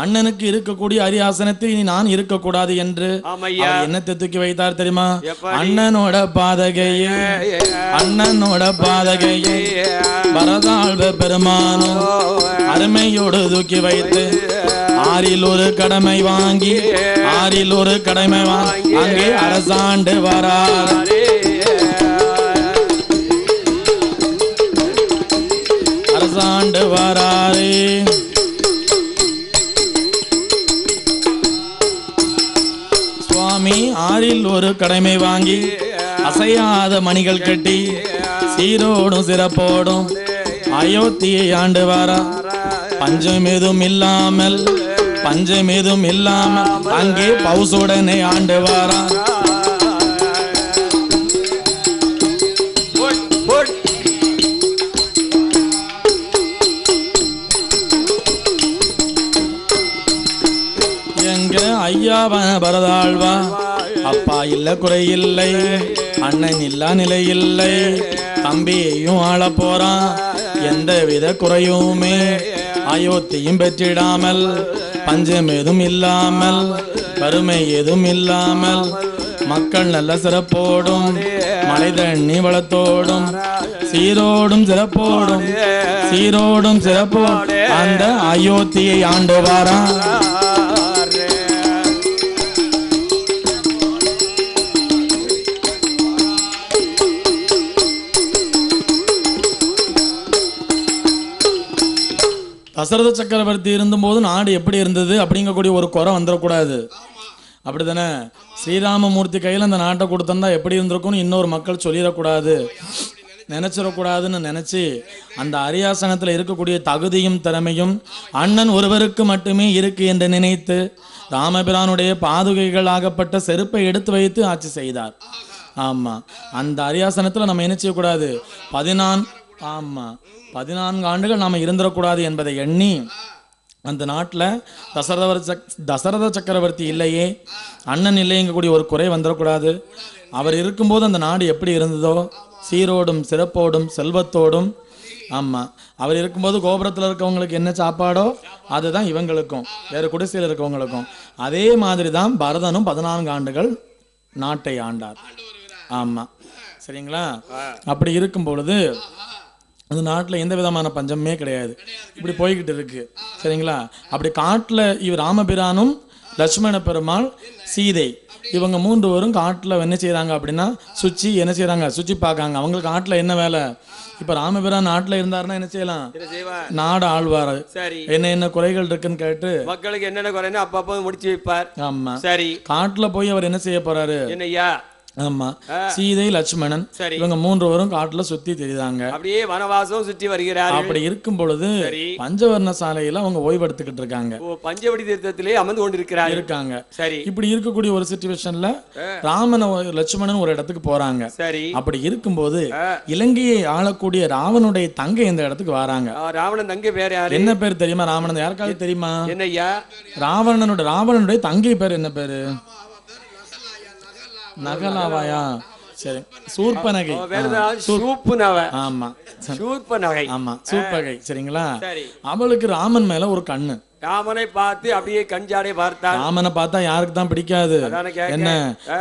அண்ணனுக்கு இருக்கக்கூடிய அரியாசனத்தில் இனி நான் இருக்கக்கூடாது என்று என்னத்தை தூக்கி வைத்தார் தெரியுமா அண்ணனோட பாதகையே பரதாழ்வ பெருமானும் அருமையோடு தூக்கி வைத்து 6 ஒரு கடமை வாங்கி அங்கே அரசாண்டு வராரே சுவாமி 6 ஒரு கடமை வாங்கி அசையாத மணிகள் கட்டி சீரோடும் சிறப்போடும் அயோத்தியை ஆண்டு வாரா பஞ்சம் ஏதும் இல்லாமல் அங்கே பவுசுடனே ஆண்டு வாரா எங்க ஐயாவன பரதாழ்வா அப்பா இல்ல குறையில்லை அண்ணன் இல்லா நிலை இல்லை தம்பியையும் ஆள போறான் எந்த வித குறையுமே அயோத்தியும் பெற்றிடாமல் பஞ்சம் ஏதும் இல்லாமல் வறுமை ஏதும் இல்லாமல் மக்கள் நல்ல சிறப்போடும் மலை தண்ணி வளத்தோடும் சீரோடும் சிறப்போடும் சீரோடும் சிறப்போடும் அந்த அயோத்தியை ஆண்டு வாரா. தசரத சக்கரவர்த்தி இருந்தபோது நாடு எப்படி இருந்தது அப்படிங்கக்கூடிய ஒரு குறை வந்துடக்கூடாது. அப்படித்தானே? ஸ்ரீராமமூர்த்தி கையில் அந்த நாட்டை கொடுத்தா எப்படி இருந்திருக்கும்னு இன்னொரு மக்கள் சொல்லிடக்கூடாது, நினைச்சிடக்கூடாதுன்னு நினைச்சு அந்த அரியாசனத்தில் இருக்கக்கூடிய தகுதியும் திறமையும் அண்ணன் ஒருவருக்கு மட்டுமே இருக்கு என்று நினைத்து ராமபிரானுடைய பாதுகைகள் ஆகப்பட்ட செருப்பை எடுத்து வைத்து ஆட்சி செய்தார். ஆமா, அந்த அரியாசனத்தில் நம்ம என்ன செய்யக்கூடாது, 14 ஆண்டுகள் நாம இருந்துடக்கூடாது என்பதை எண்ணி அந்த நாட்டில் தசரத சக்கரவர்த்தி இல்லையே, அண்ணன் இல்லையங்கக்கூடிய ஒரு குறை வந்துடக்கூடாது. அவர் இருக்கும்போது அந்த நாடு எப்படி இருந்ததோ சீரோடும் சிறப்போடும் செல்வத்தோடும், ஆமாம், அவர் இருக்கும்போது கோபுரத்தில் இருக்கவங்களுக்கு என்ன சாப்பாடோ அதுதான் இவங்களுக்கும் வேறு குடிசையில் இருக்கவங்களுக்கும். அதே மாதிரி தான் பரதனும் 14 ஆண்டுகள் நாட்டை ஆண்டார். ஆமாம், சரிங்களா? அப்படி இருக்கும் பொழுது அந்த நாட்டில் எந்த விதமான பஞ்சமே கிடையாது. இப்படி போய்கிட்டு இருக்கு, சரிங்களா? அப்படி காட்டில் இவர் ராமபிரானும் லட்சுமண பெருமாள் சீதை இவங்க 3 பேரும் காட்டில் என்ன செய்கிறாங்க அப்படின்னா என்ன செய்கிறாங்க, சுற்றி பார்க்காங்க. அவங்களுக்கு காட்டில் என்ன வேலை? இப்போ ராமபிரான் நாட்டில் இருந்தாருன்னா என்ன செய்யலாம், நாடு ஆழ்வார். என்ன குறைகள் இருக்குன்னு கேட்டு மக்களுக்கு என்னென்ன குறைன்னு அப்பப்போ முடிச்சு வைப்பார். ஆமா, சரி. காட்டில் போய் அவர் என்ன செய்ய போறாரு, என்னையா? ஆமா, சீதை லட்சுமணன் இவங்க 3 பேரும் காட்டுல சுத்தி தெரியுதாங்க. அப்படியே வனவாசம் சுற்றி வருகிறார். அப்படி இருக்கும் பொழுது பஞ்சவர்ண சாலையில அவங்க ஓய்வெடுத்துக்கிட்டு இருக்காங்க. பஞ்சவடி தீர்த்தத்திலே அமர்ந்து கொண்டிருக்கிறார் இருக்காங்க. சரி, இப்படி இருக்கக்கூடிய ஒரு சிச்சுவேஷன்ல ராமன் லட்சுமணன் ஒரு இடத்துக்கு போறாங்க. சரி, அப்படி இருக்கும்போது இலங்கையை ஆளக்கூடிய ராவனுடைய தங்கை இந்த இடத்துக்கு வராங்க. ராவணன் தங்கை பேர் யாரு, என்ன பேர் தெரியுமா? ராவணன் யாருக்காவது தெரியுமா? என்னய்யா? ராவணனுடைய தங்கை பேர் என்ன பேரு? நகலாவாயா? சரி, சூர்பனகை. ஆமா, சூர்பனகை. ஆமா, சூர்பகை. சரிங்களா? அவளுக்கு ராமன் மேல ஒரு கண்ணு. ராமனை பார்த்து அப்படியே கஞ்சாடை பார்த்தான். ராமனை பார்த்தா யாருக்கு தான் பிடிக்காது? என்ன,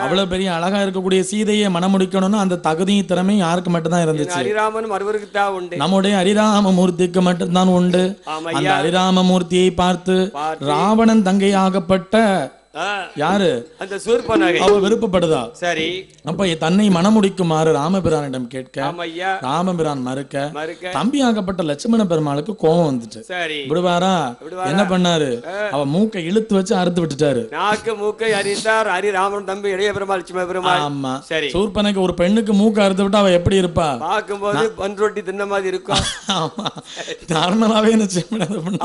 அவ்வளவு பெரிய அழகா இருக்கக்கூடிய சீதையை மணமுடிக்கணும்னு அந்த தகுதியும் திறமையும் யாருக்கு மட்டும்தான் இருந்துச்சு? ஹரிராமன் ஒருவருக்கு தான் உண்டு. நம்முடைய ஹரிராமமூர்த்திக்கு மட்டும்தான் உண்டு. அந்த ஹரிராமமூர்த்தியை பார்த்து ராவணன் தங்கையாகப்பட்ட யாரு, அந்த சூர்பனகை அவ விருப்பப்படுதா? சரி, அப்ப தன்னை மணமுடிக்குமாறு ராமபிரானிடம் கேட்க ராமபிரான் மறுக்க தம்பியாகப்பட்ட லட்சுமண பெருமாளுக்கு கோபம் வந்துட்டு விடுவாரா? என்ன பண்ணாரு, அவ மூக்கை இழுத்து வச்சு அறுத்து விட்டுட்டாரு. நாக்கு மூக்கை அரித்தார் ஹரிராமன் தம்பி இளைய பெருமாள் லட்சுமண பெருமாள். ஆமா, சரி. சூர்பனகை ஒரு பெண்ணுக்கு மூக்கை அறுத்து விட்டா அவ எப்படி இருப்பா? பார்க்கும்போது பன்ரொட்டி தின்ன மாதிரி இருக்கும். நார்மலாவே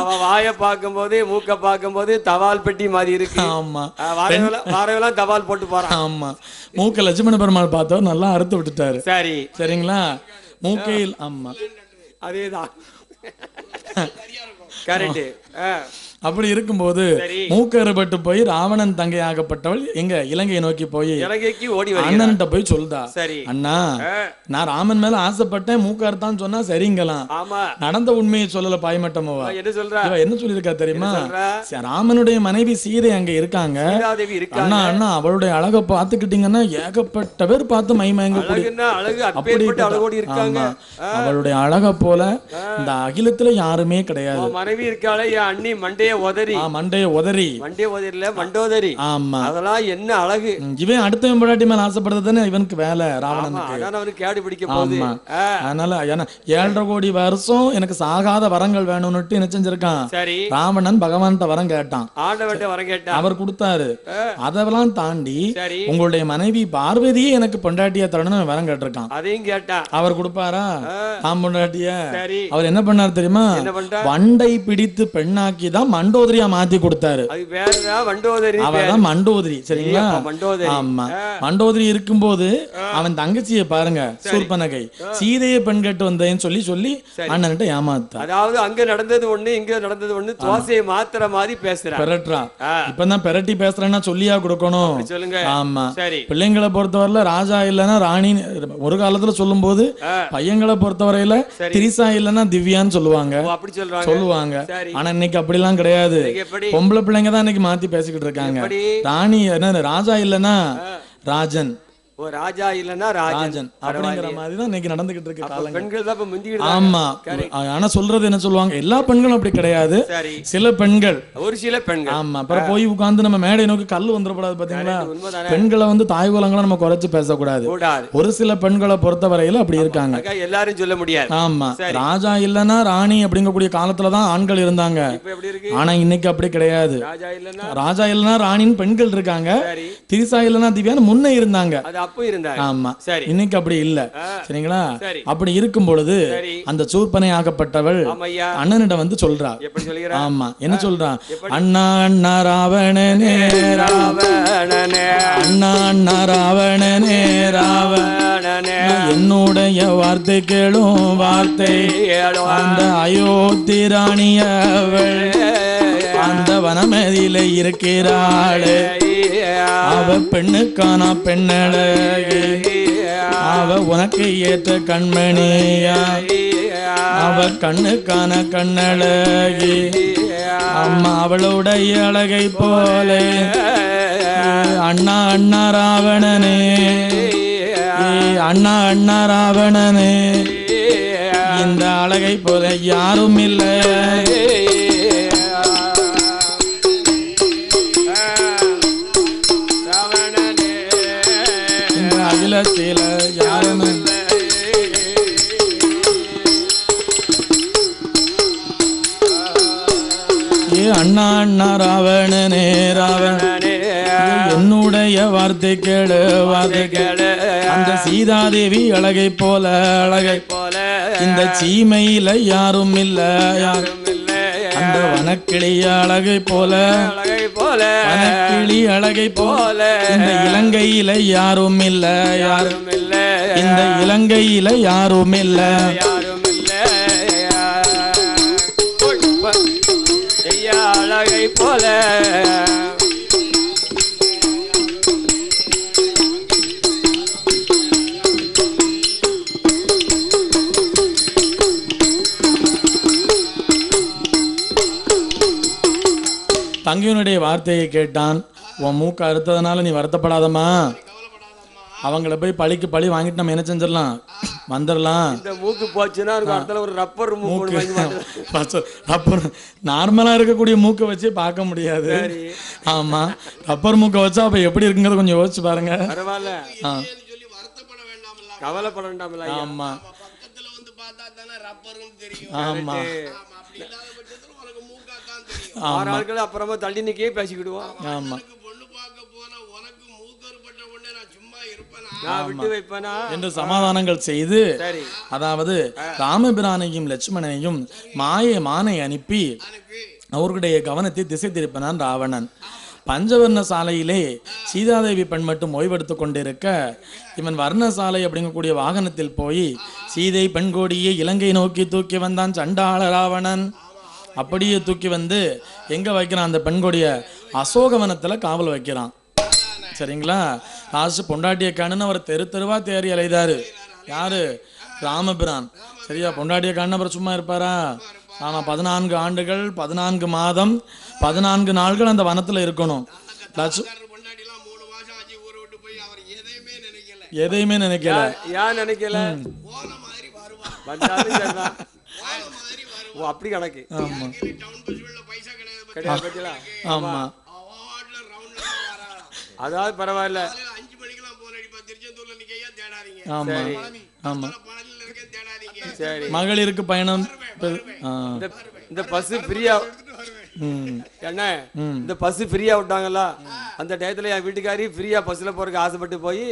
அவ வாய பார்க்கும்போது மூக்க பார்க்கும்போது தவால் பெட்டி மாதிரி இருக்கு. ஆமா, வாரவெல்லாம் தபால் போட்டு போறான். ஆமா, மூக்க லட்சுமண பெருமாள் பார்த்தவர் நல்லா அறுத்து விட்டுட்டாரு. சரி, சரிங்களா? மூக்கையில். ஆமா, அதேதான், கரெக்ட். அப்படி இருக்கும்போது மூக்கறுபட்டு போய் ராவணன் தங்கையாகப்பட்டவள் எங்க இலங்கையை நோக்கி போய் இலங்கைக்கு ஓடி அண்ணன்ட்ட போய் சொல்லுதா, அண்ணா நான் ராமன் மேல ஆசைப்பட்டேன், மூக்கறுத்தான் சொன்னா சரிங்கலாம். நடந்த உண்மையை சொல்லல பாய்மட்டமோவா. என்ன சொல்லிருக்கா தெரியுமா? ராமனுடைய மனைவி சீதை அங்க இருக்காங்க. அண்ணா அண்ணா அவளுடைய அழகை பார்த்துக்கிட்டீங்கன்னா ஏகப்பட்ட பேர் பார்த்து மைமயங்க. அவளுடைய அழகை போல இந்த அகிலத்துல யாருமே கிடையாது. மனைவி இருக்காளே அண்ணி மண்டே மண்டைய உதறி மண்டோதரி. ஆமா, அதெல்லாம் என்ன அழகு. இவன் அடுத்தவன் பொண்டாட்டி மேல ஆசைப்படுறதுன்னு இவனுக்கு வேலை ராவணனுக்கு. கேடு பிடிக்க போகுது. அதனால 7.5 கோடி வருஷம் எனக்கு சாகாத வரங்கள் வேணும்னு என்ன செஞ்சிருக்கான்? சரி, ராவணன் பகவான்கிட்ட வரம் கேட்டான். ஆண்டவன்ட்ட வரம் கேட்டான், அவர் கொடுத்தாரு. அதெல்லாம் தாண்டி உங்களுடைய மனைவி பார்வதியே எனக்கு பொண்டாட்டியா தரணும்னு வரம் கேட்டிருக்கான். அதையும் கேட்டான். அவர் கொடுப்பாரா தாம் பொண்டாட்டிய? அவர் என்ன பண்ணார் தெரியுமா? வண்டை பிடித்து பெண்ணாக்கிதான் மண்டோதரியா மாத்தி கொடுத்தாரு. அவதான் மண்டோதரி. சரிங்களா? ஆமா, மண்டோதரி இருக்கும்போது அவன் தங்கச்சியை பாருங்க, சூர்பனகை சீதையை பெண் கேட்டு வந்தேன்னு சொல்லி சொல்லி அண்ணன்கிட்ட ஏமாத்தான். அதாவது அங்க நடந்தது ஒண்ணு, இங்க நடந்தது ஒண்ணு, தோசையை மாத்திர மாதிரி பேசுறான். பெரட்றா. இப்பதான் பெரட்டி பேசுறேன்னா சொல்லியா கொடுக்கணும். சொல்லுங்க. ஆமா, பிள்ளைங்களை பொறுத்தவரையில ராஜா இல்லைன்னா ராணி ஒரு காலத்துல சொல்லும் போது, பையங்களை பொறுத்தவரையில திரிசா இல்லைன்னா திவ்யான்னு சொல்லுவாங்க. சொல்லுவாங்க. ஆனா இன்னைக்கு அப்படிலாம் கிடையாது. பொம்பளை பிள்ளைங்க தான் இன்னைக்கு மாத்தி பேசிக்கிட்டு இருக்காங்க. ராணி என்ன ராஜா இல்லைன்னா ராஜன். ஓ ராஜா இல்லன்னா ராஜன் அப்படிங்கிற மாதிரி தான் இன்னைக்கு நடந்துகிட்டு இருக்கு காலங்கள். பெண்கள் தான் இப்ப முந்திக்கிட்டு. ஆமா, ஆனா சொல்றது என்ன சொல்லுவாங்க, எல்லா பெண்களும் அப்படி கிடையாது, சில பெண்கள், ஒரு சில பெண்கள். ஆமா, அப்புறம் போய் உட்கார்ந்து நம்ம மேடை நோக்கி கல்லு வந்துடக்கூடாது பாத்தீங்களா. பெண்களை வந்து தாய் குலங்களை நம்ம குறைச்சு பேசக்கூடாது. ஒரு சில பெண்களை பொறுத்த வரையில அப்படி இருக்காங்க, எல்லாரும் சொல்ல முடியாது. ஆமா, ராஜா இல்லன்னா ராணி அப்படிங்கக்கூடிய காலத்துலதான் ஆண்கள் இருந்தாங்க. ஆனா இன்னைக்கு அப்படி கிடையாது. ராஜா இல்லன்னா ராணின்னு பெண்கள் இருக்காங்க, திரிசா இல்லன்னா திவ்யான்னு முன்ன இருந்தாங்க. ஆமா, இன்னைக்கு அப்படி இல்ல. சரிங்களா? அப்படி இருக்கும் பொழுது அந்த சூர்பனை ஆகப்பட்டவள் அண்ணனிடம் வந்து சொல்றா. ஆமா, என்ன சொல்றா? அண்ணா அண்ணா ராவணனே ராவணனே, அண்ணா அண்ணா ராவணனே ராவணனே, என்னுடைய வார்த்தை கேளும் வார்த்தை. அந்த அயோத்தி ராணியவள் அந்த வனமதியில இருக்கிறாளே, அவ பெண்ணுக்கான பெண்ணழகு, அவ உனக்கு ஏற்ற கண்மணியா, அவ கண்ணுக்கான கண்ணழகி. அம்மா அவளுடைய அழகை போல அண்ணா அண்ணா ராவணனே, அண்ணா அண்ணா ராவணனே, இந்த அழகை போல யாரும் இல்லை. அகிலத்தில யாரும் அண்ணா அண்ணா ராவணனே ராவணனே, என்னுடைய வார்த்தை கேளு வார்த்தை கேளு. அந்த சீதாதேவி அழகை போல அழகை போல இந்த சீமையில யாரும் இல்ல யாரும் இல்ல. அந்த வனக்கிளி அழகை போல அழகை போல வனக்கிளி அழகை போல இந்த இலங்கையில யாரும் இல்ல யாரும் இல்ல. இந்த இலங்கையில யாரும் இல்ல யாரும் இல்ல. அழகை போல தங்கையனுடைய வார்த்தையை கேட்டான். உன் மூக்க அறுத்ததுனால நீ வருத்தப்படாதம்மா, அவங்கள போய் பழிக்கு பழி வாங்கிட்டு நம்ம என்ன செஞ்சிடலாம், வந்துடலாம். இந்த மூக்கு போச்சுன்னா ஒரு ரப்பர் மூக்கு, ரப்பர் நார்மலா இருக்கக்கூடிய மூக்கை வச்சு பார்க்க முடியாது. ஆமா, ரப்பர் மூக்கை வச்சா அப்ப எப்படி இருக்குங்கிறத கொஞ்சம் யோசிச்சு பாருங்க. பரவாயில்ல, கவலைப்பட வேண்டாம். ஆமா ஆமா, அப்புறமா தள்ளி நிக்கே பேசிக்கிடுவோம். ஆமா, என்று சமாதானங்கள் செய்து, அதாவது ராமபிரானையும் லட்சுமணனையும் மானை அனுப்பி அவர்களுடைய கவனத்தை திசை திருப்பினான் ராவணன். பஞ்சவர்ண சாலையிலே சீதாதேவி பெண் மட்டும் ஓய்வெடுத்துக் கொண்டிருக்க, இவன் வர்ணசாலை அப்படிங்கக்கூடிய வாகனத்தில் போய் சீதை பெண் கோடியை இலங்கை நோக்கி தூக்கி வந்தான் சண்டாள ராவணன். அப்படியே தூக்கி வந்து எங்க வைக்கிறான், அந்த பெண்கொடிய அசோகவனத்துல காவல் வைக்கிறான். சரிங்களா? லாஸ்ட் பொண்டாட்டிய காணுன்னு அவர் தெரு தெருவா தேறி அலைதாரு. யாரு? ராமபிரான். சரியா? பொண்டாட்டிய காணுன்னு அப்புறம் சும்மா இருப்பாரா? ஆமா, 14 ஆண்டுகள் 14 மாதம் 14 நாள்கள் அந்த வனத்துல இருக்கணும். எதையுமே நினைக்கல. ஏன் நினைக்கல? அப்படி கணக்கு. ஆமா, அதாவது பரவாயில்ல. மகளிருக்கு பயணம். இந்த பஸ் ஃப்ரீயா என்ன, இந்த பஸ் ஃப்ரீயா விட்டாங்கல்ல, அந்த டயத்துல என் வீட்டுக்காரி ஃப்ரீயா பஸ்ல போறதுக்கு ஆசைப்பட்டு போய்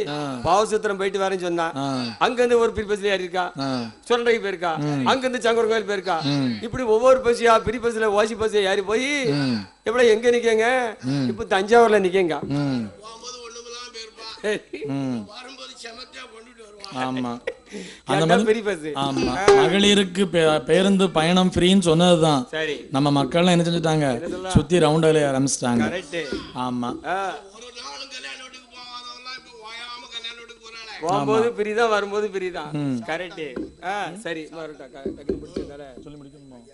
பாவசூத்திரம் போயிட்டு வரேன்னு சொன்னா. அங்க இருந்து ஒரு பெரிய பஸ்ல ஏறி இருக்கா, சுரண்டைக்கு போயிருக்கா, அங்க இருந்து சங்கர் கோயில் போயிருக்கா. இப்படி ஒவ்வொரு பஸ்ஸா பெரிய பஸ்ல ஓசி பஸ் ஏறி போய் எப்படி எங்க நிக்கங்க, இப்ப தஞ்சாவூர்ல நிக்கங்க. ஆமா, அந்த மாதிரி. ஆமா, மகளிருக்கு பேருந்து பயணம் ஃப்ரீன்னு சொன்னதுதான். நம்ம மக்கள் என்ன செஞ்சுட்டாங்க, சுத்தி ரவுண்ட் ஆரம்பிச்சிட்டாங்க. ஆமா, போகும்போது பிரிதான் வரும்போது பிரிதான். கரெக்ட். சரி, சொல்லி முடிக்கணும்.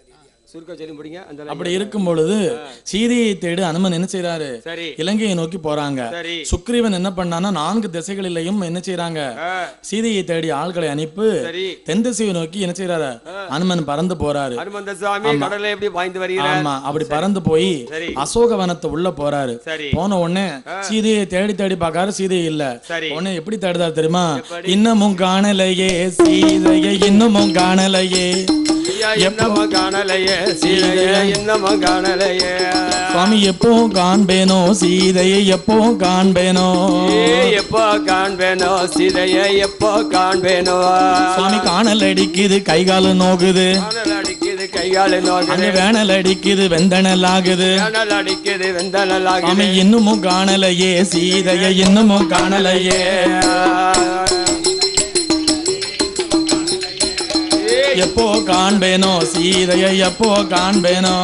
சுருக்க சொல்லி முடிங்க. அப்படி இருக்கும் பொழுது சீதையை தேடி அனுமன் என்ன செய்யறாரு, இலங்கையை நோக்கி போறாங்க. சுக்ரீவன் என்ன பண்ணானா 4 திசைகளிலையும் என்ன செய்யறாங்க, சீதையை தேடி ஆள்களை அனுப்பி தென் திசையை நோக்கி என்ன செய்யறாரு, அனுமன் பறந்து போறாரு. ஆமா, அப்படி பறந்து போய் அசோகவனத்தை உள்ள போறாரு. போன உடனே சீதையை தேடி தேடி பாக்காரு, சீதையை இல்ல. உடனே எப்படி தேடுதாரு தெரியுமா, இன்னமும் காணலையே சீதையை, இன்னமும் காணலையே, என்னமோ காணலையே சீதையை, என்னமோ காணலையே சுவாமி, எப்போ காண்பேனோ சீதையை, எப்போ காண்பேனோ, எப்போ காண்பேனோ சீதையை, எப்போ காண்பேனோ சுவாமி. காணல் அடிக்குது கைகாலு நோகுது, காணல் அடிக்குது கைகாலு நோகுது, வேணல் அடிக்குது வெந்தனல் ஆகுது, வேணல் அடிக்குது வெந்தனல் ஆகுது. சுவாமி, இன்னமும் காணலையே சீதையை, இன்னமும் காணலையே, எப்போ காண்பேனோ சீதையை, எப்போ காண்பேனோ.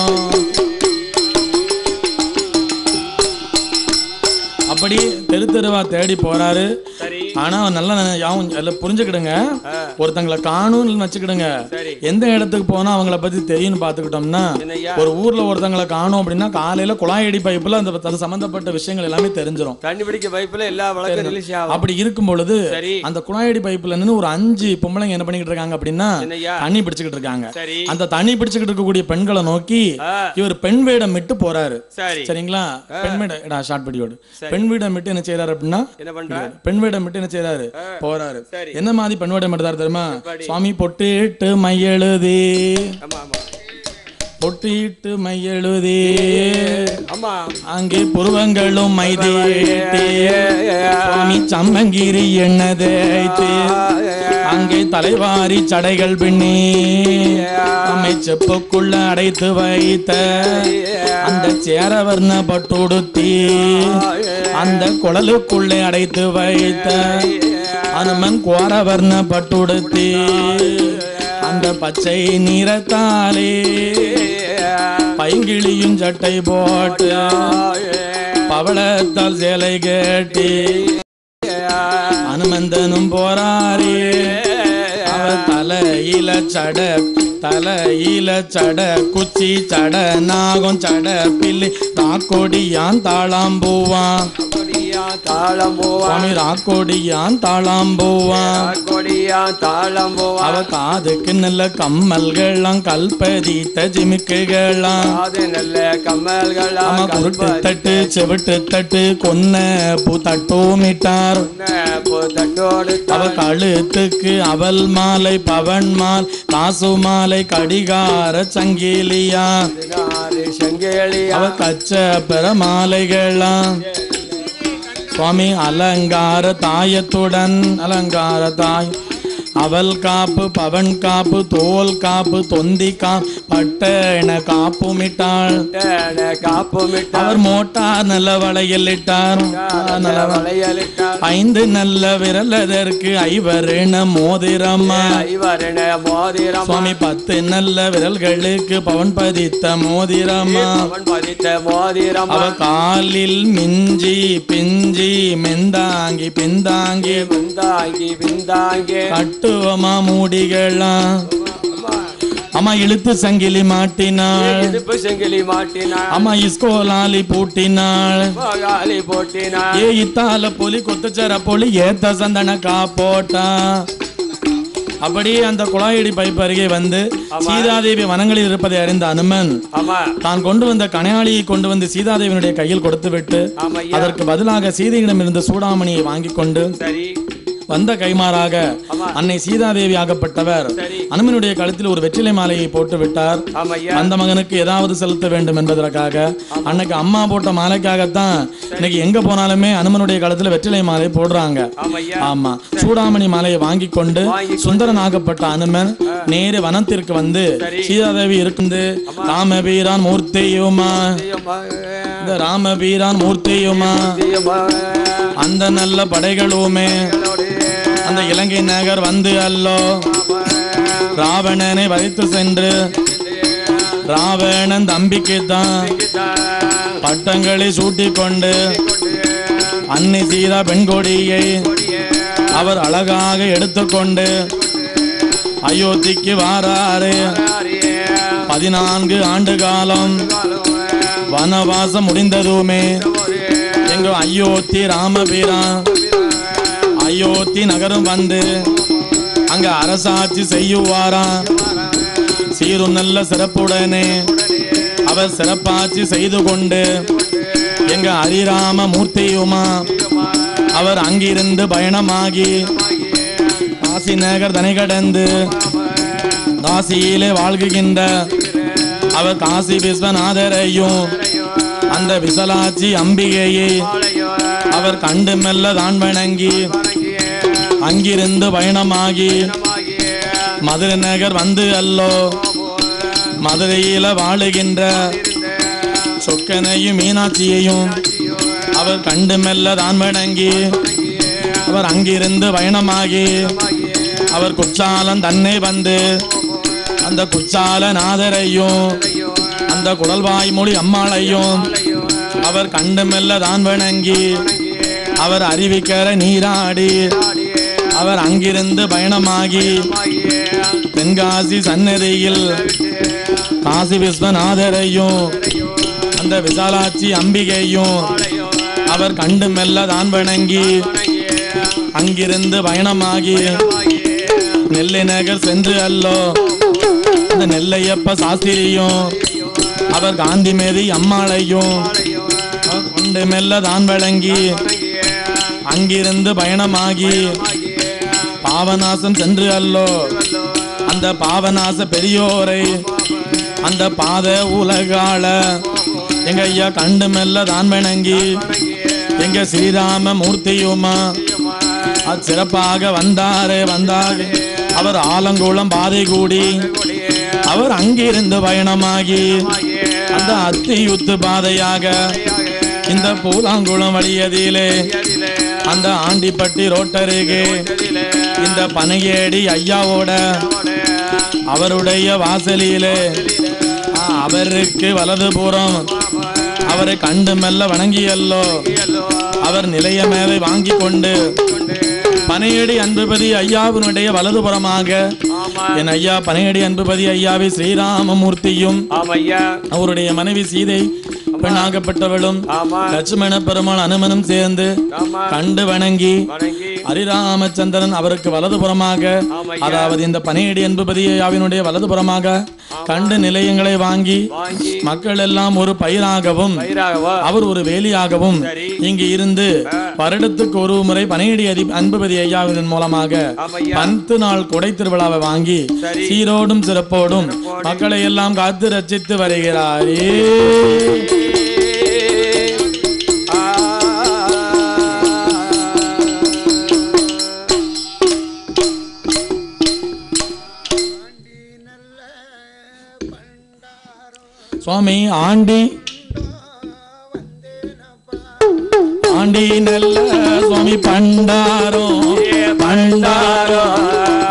அப்படி தெரு தெருவா தேடி போறாரு. ஆனா நல்லா புரிஞ்சுக்கிடுங்க, ஒருத்தங்களை காணும்னு வச்சுக்கிடுங்க, எந்த இடத்துக்கு போனா அவங்கள பத்தி தெரியும் பாத்துக்கிட்டோம்னா, ஒரு ஊர்ல ஒருத்தங்களை காணும் அப்படின்னா காலையில குழாயடி பைப்புல அந்த சம்பந்தப்பட்ட விஷயங்கள் எல்லாமே தெரிஞ்சிடும். தண்ணி பிடிக்க பைப்புல எல்லா வழக்கம். அப்படி இருக்கும் பொழுது அந்த குழாயடி பைப்புல நின்று ஒரு 5 பொம்பளைங்க என்ன பண்ணிக்கிட்டு இருக்காங்க அப்படின்னா தண்ணி பிடிச்சுக்கிட்டு இருக்காங்க. அந்த தண்ணி பிடிச்சுக்கிட்டு இருக்கக்கூடிய பெண்களை நோக்கி இவர் பெண் வேடம் விட்டு போறாரு. சரிங்களா, பெண் வேடம் ஷார்ட் பிடியோடு பெண் வேடம் விட்டு என்ன செய்யறாரு அப்படின்னா, பெண் வேடம் விட்டு என்ன செய்யறாரு போறாரு. என்ன மாதிரி பெண் வேடம் எடுத்தாரு தெரியுமா, சுவாமி, பொட்டிட்டு மையெழுதி, பொட்டிட்டு மையெழுதி, அங்கே புருவங்களும் மைதீட்டி, சுவாமி சம்மங்கிரி எண்ணெய் தேய்த்து, அங்கே தலைவாரி சடைகள் பின்னி, அம்மை செப்புக்குள்ள அடைத்து வைத்த அந்த சேரவர்ண பட்டுடுத்தி, அந்த குழலுக்குள்ளே அடைத்து வைத்த அனுமன் கோரவர்ண பட்டுடுத்தி, அந்த பச்சை நிறத்தாலே பைங்கிளியும் சட்டை போட்டு பவளத்தால் சேலை கேட்டி அனுமந்தனும் போறாரே. அவர் தலையில சட, தலையில சட குச்சி சட நாகம் சட பில்லி ராக்கோடியான் தாளாம்பூவான், சுவாமி ராக்கோடியான் தாளாம்பூவான், அவ காதுக்கு நல்ல கம்மல்கள்லாம் கல்பதித்த ஜிமிக்குகள்லாம், அவ குருட்டு தட்டு செவிட்டு தட்டு கொன்ன பூ தட்டோமிட்டார், அவ கழுத்துக்கு அவல் மாலை பவன் மால் காசு மாலை கடிகார சங்கிலியா, அவ கச்ச பெற மாலைகள்லாம், சுவாமி அலங்கார தாயத்துடன், அலங்கார தாய் அவல் காப்பு பவன் காப்பு தோல் காப்பு தொந்தி காப்பு பட்டன காப்புமிட்டாள், அவர் மோட்டார் நல்ல வளையல் இட்டார், 5 நல்ல விரல் அதற்கு ஐவரண மோதிரம்மா, சுவாமி 10 நல்ல விரல்களுக்கு பவன் பதித்த மோதிரம்மா, அவர் காலில் மிஞ்சி பிஞ்சி மெந்தாங்கி பிந்தாங்கி கட்டுவமா மூடிகளாம், அம்மா இழுத்து சங்கிலி மாட்டினாள், அம்மா இஸ்கோலாலி பூட்டினாள், ஏ இத்தால பொலி கொத்துச்சர பொலி ஏத்த சந்தன காப்போட்டா. அப்படியே அந்த குழாயடி பைப்பு அருகே வந்து சீதாதேவி வனங்களில் இருப்பதை அறிந்த அனுமன் தான் கொண்டு வந்த கணையாளியை கொண்டு வந்து சீதாதேவியினுடைய கையில் கொடுத்து விட்டு அதற்கு பதிலாக சீதையிடம் இருந்த சூடாமணியை வாங்கி கொண்டு வந்த கைமாறாக அன்னை சீதாதேவி ஆகப்பட்டவர் அனுமனுடைய கழுத்தில் ஒரு வெற்றிலை மாலையை போட்டு விட்டார். அந்த மகனுக்கு ஏதாவது செலுத்த வேண்டும் என்பதற்காக அன்னைக்கு அம்மா போட்ட மாலைக்காகத்தான் இன்னைக்கு எங்க போனாலுமே அனுமனுடைய கழுத்துல வெற்றிலை மாலை போடுறாங்க. ஆமா, சூடாமணி மாலையை வாங்கி கொண்டு சுந்தரன் ஆகப்பட்ட அனுமன் நேரு வனத்திற்கு வந்து சீதாதேவி இருக்குது ராமபீரான் மூர்த்தியுமா, இந்த ராமபீரான் மூர்த்தியுமா அந்த நல்ல படைகளுமே அந்த இலங்கை நகர் வந்து அல்லோ ராவணனை வதைத்து சென்று ராவணன் தம்பிக்கு தான் பட்டங்களை சூட்டிக் கொண்டு அன்னை சீதா பெண்கொடியை அவர் அழகாக எடுத்துக்கொண்டு அயோத்திக்கு வாராரு. 14 ஆண்டு காலம் வனவாசம் முடிந்ததுமே எங்க அயோத்தி ராமபீரம் அயோத்தி நகரம் வந்து அங்க அரசாட்சி செய்யுவாராம். சீரும் நல்ல சிறப்புடனே அவர் சிறப்பாட்சி செய்து கொண்டு எங்க ஹரிராம மூர்த்தியுமா அவர் அங்கிருந்து பயணமாகி காசி நகர் தனை கடந்து காசியிலே வாழ்கின்ற அவர் காசி விஸ்வநாதரையும் அந்த விசலாட்சி அம்பிகையை அவர் கண்டு மெல்ல தான் வணங்கி அங்கிருந்து பயணமாகி மதுரை நகர் வந்து அல்லோ மதுரையில வாழுகின்ற சொக்கனையும் மீனாட்சியையும் அவர் கண்டு மெல்ல தான் வணங்கி அவர் அங்கிருந்து பயணமாகி அவர் குற்றாலம் தன்னை வந்து அந்த குற்றால நாதரையும் அந்த குடல்வாய் மொழி அம்மாளையும் அவர் கண்டு மெல்ல தான் வணங்கி அவர் அறிவிக்கிற நீராடி அவர் அங்கிருந்து பயணமாகி தென்காசி சன்னதியில் காசி விஸ்வநாதரையும் அந்த விசாலாட்சி அம்பிகையும் அவர் கண்டு மெல்ல தான் வணங்கி அங்கிருந்து பயணமாகி நெல்லை நகர் சென்று அல்லோ அந்த நெல்லையப்ப சாஸ்திரியும் அவர் காந்திமேரி அம்மாளையும் கொண்டு மெல்ல தான் வழங்கி அங்கிருந்து பயணமாகி பாவநாசம் சென்று அல்லோ அந்த பாவநாச பெரியோரை அந்த பாத உலகால எங்க ஐயா கண்டு மெல்ல தான் வணங்கி எங்க ஸ்ரீராம மூர்த்தியுமா அது சிறப்பாக வந்தாரு அவர் ஆலங்குளம் பாதை கூடி அவர் அங்கிருந்து பயணமாகி அந்த அத்தியுத்து பாதையாக இந்த பூலாங்குளம் வழியதிலே அந்த ஆண்டிப்பட்டி ரோட்டருகே இந்த பனையேடி ஐயாவோட அவருடைய வாசலிலே அவருக்கு வலதுபுறம் அவரை கண்டு மெல்ல வணங்கியல்லோ அவர் நிலைய மேலே வாங்கி கொண்டு பனையடி அன்புபதி ஐயாவினுடைய வலதுபுறமாக என் ஐயா பனையடி அன்புபதி ஐயாவை ஸ்ரீராமமூர்த்தியும் அவருடைய மனைவி சீதை பெண்ணாகப்பட்டவளும் லட்சுமண பெருமாள் அனுமனும் சேர்ந்து கண்டு வணங்கி ஹரிராமச்சந்திரன் அவருக்கு வலதுபுறமாக அதாவது இந்த பனையடி அன்புபதி ஐயாவினுடைய வலதுபுறமாக கண்டு நிலையங்களை வாங்கி மக்கள் எல்லாம் ஒரு பயிராகவும் அவர் ஒரு வேலியாகவும் இங்கு இருந்து வருடத்துக்கு ஒரு முறை பனையடி அன்புபதி ஐயாவின் மூலமாக 10 நாள் கொடை திருவிழாவை வாங்கி சீரோடும் சிறப்போடும் மக்களை எல்லாம் காத்து ரட்சித்து வருகிறாரே. சுவாமி ஆண்டி நல்ல சுவாமி பண்டாரோ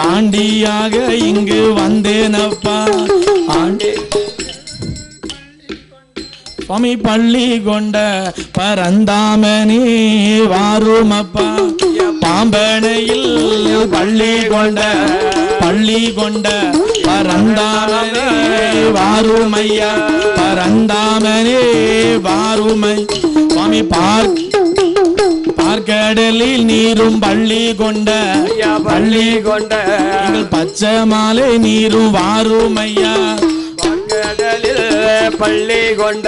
ஆண்டியாக இங்கு வந்தேனப்பா ஆண்டி சுவாமி பள்ளி கொண்ட பரந்தாமனே வாருமப்பா பாம்பனையில் பள்ளி கொண்ட பரந்தாமனே வாருமையா பரந்தாமனே வாருமை சுவாமி பார்க்கடலில் நீரும் பள்ளி கொண்ட எங்கள் பச்சை மாலை நீரும் வாருமையா பார்க்கடலில் பள்ளி கொண்ட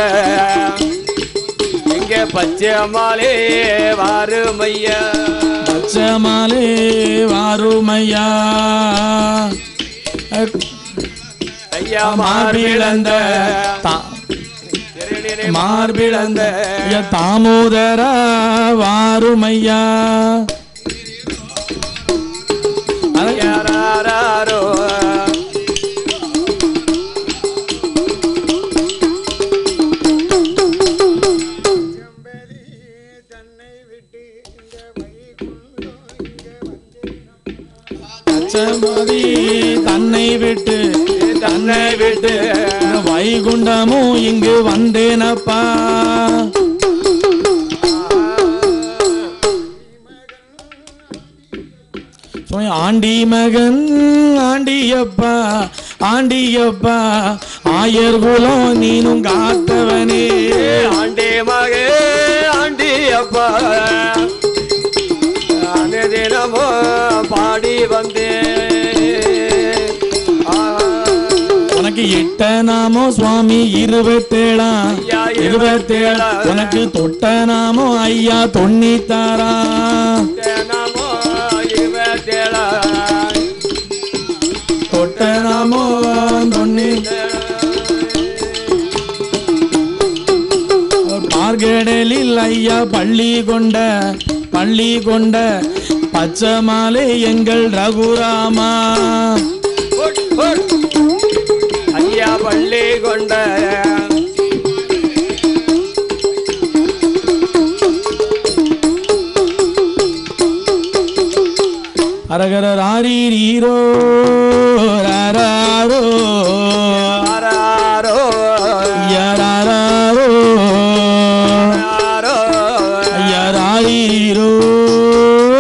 இங்க பச்சை மாலை வாருமையா பச்சை மாலை வாருமையா ஐயா மார்பிளந்த தாமோதர வாருமையா தன்னை விட்டு வைகுண்டமும் இங்கு வந்தேனப்பா ஆண்டி மகன் ஆண்டியப்பா ஆயர் குலம் நீனும் காத்தவனே ஆண்டே மகே ஆண்டி அப்பா தினமோ பாடி வந்தேன் உனக்கு 8 நாமோ சுவாமி 27 உனக்கு தொட்ட நாமோ ஐயா 96 நாமோ 27 தொட்ட நாமோ 97 பார்கடலில் ஐயா பள்ளி கொண்ட பச்சை மாலை எங்கள் ரகுராமா ஐயா பள்ளி கொண்ட அரகர ராரீரோ ராரோ ராரோ யாரோ ஐயா ராரீரோ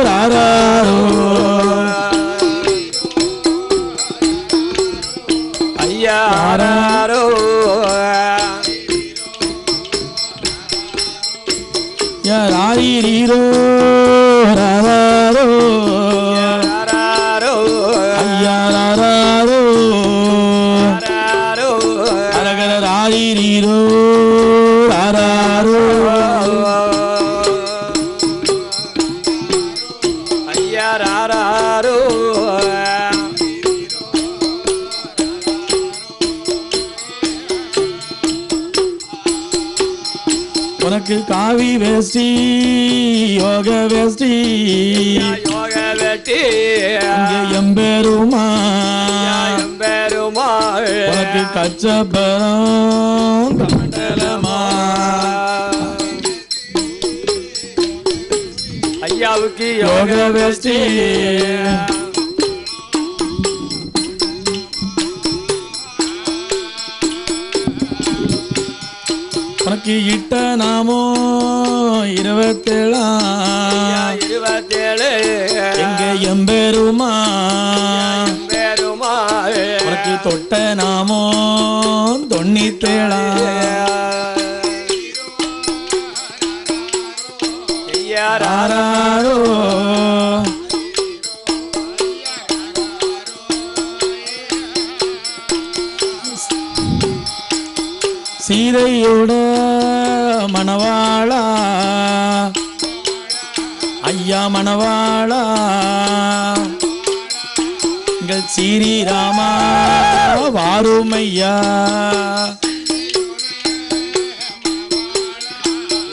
ராரோ ஐயா ராரோ யாரீரோ ராரோ உனக்கு காவி வேஷ்டி யோக வேஷ்டி எம்பெருமா உனக்கு கச்சபரம் கமண்டலமா ஐயாவுக்கு யோக வேஷ்டி உனக்கு 8 நாமோ 27 எங்க எம்பெருமா உனக்கு தொட்ட நாமோ 97 யாரோ சீதையோட மணவாளா ஐயா மணவாளா எங்கள் ஸ்ரீராமா வாருமையா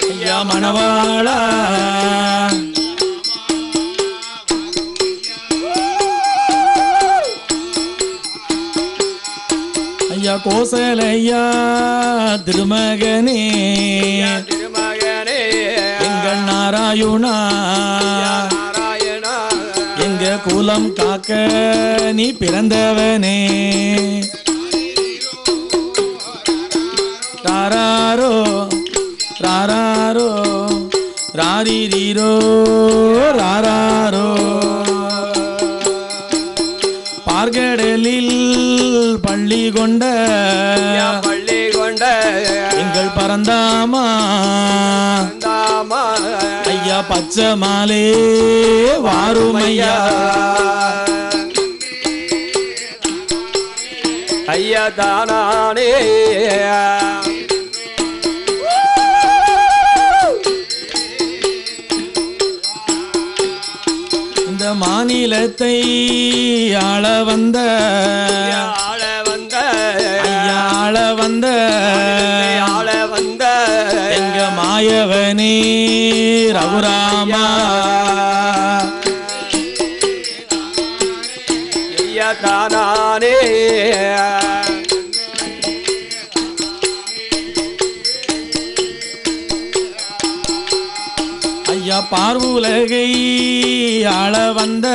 ஐயா மணவாளா ஐயா கோசலையா திருமகனே எங்கள் நாராயணா எங்க குலம் காக்க நீ பிறந்தவனே ராரோ ராரோ ராரீரோ ராரோ பார்கடலில் பள்ளி கொண்ட எங்கள் பரந்தாமா ஐயா பச்சை மாலே வாருமையா ஐயா தானானே இந்த மாநிலத்தை ஆள வந்த ஐயா ஆள வந்த எங்க மாயவனே ரகுராமா ஐயா தானானே ஐயா பார்வுலகை ஆள வந்த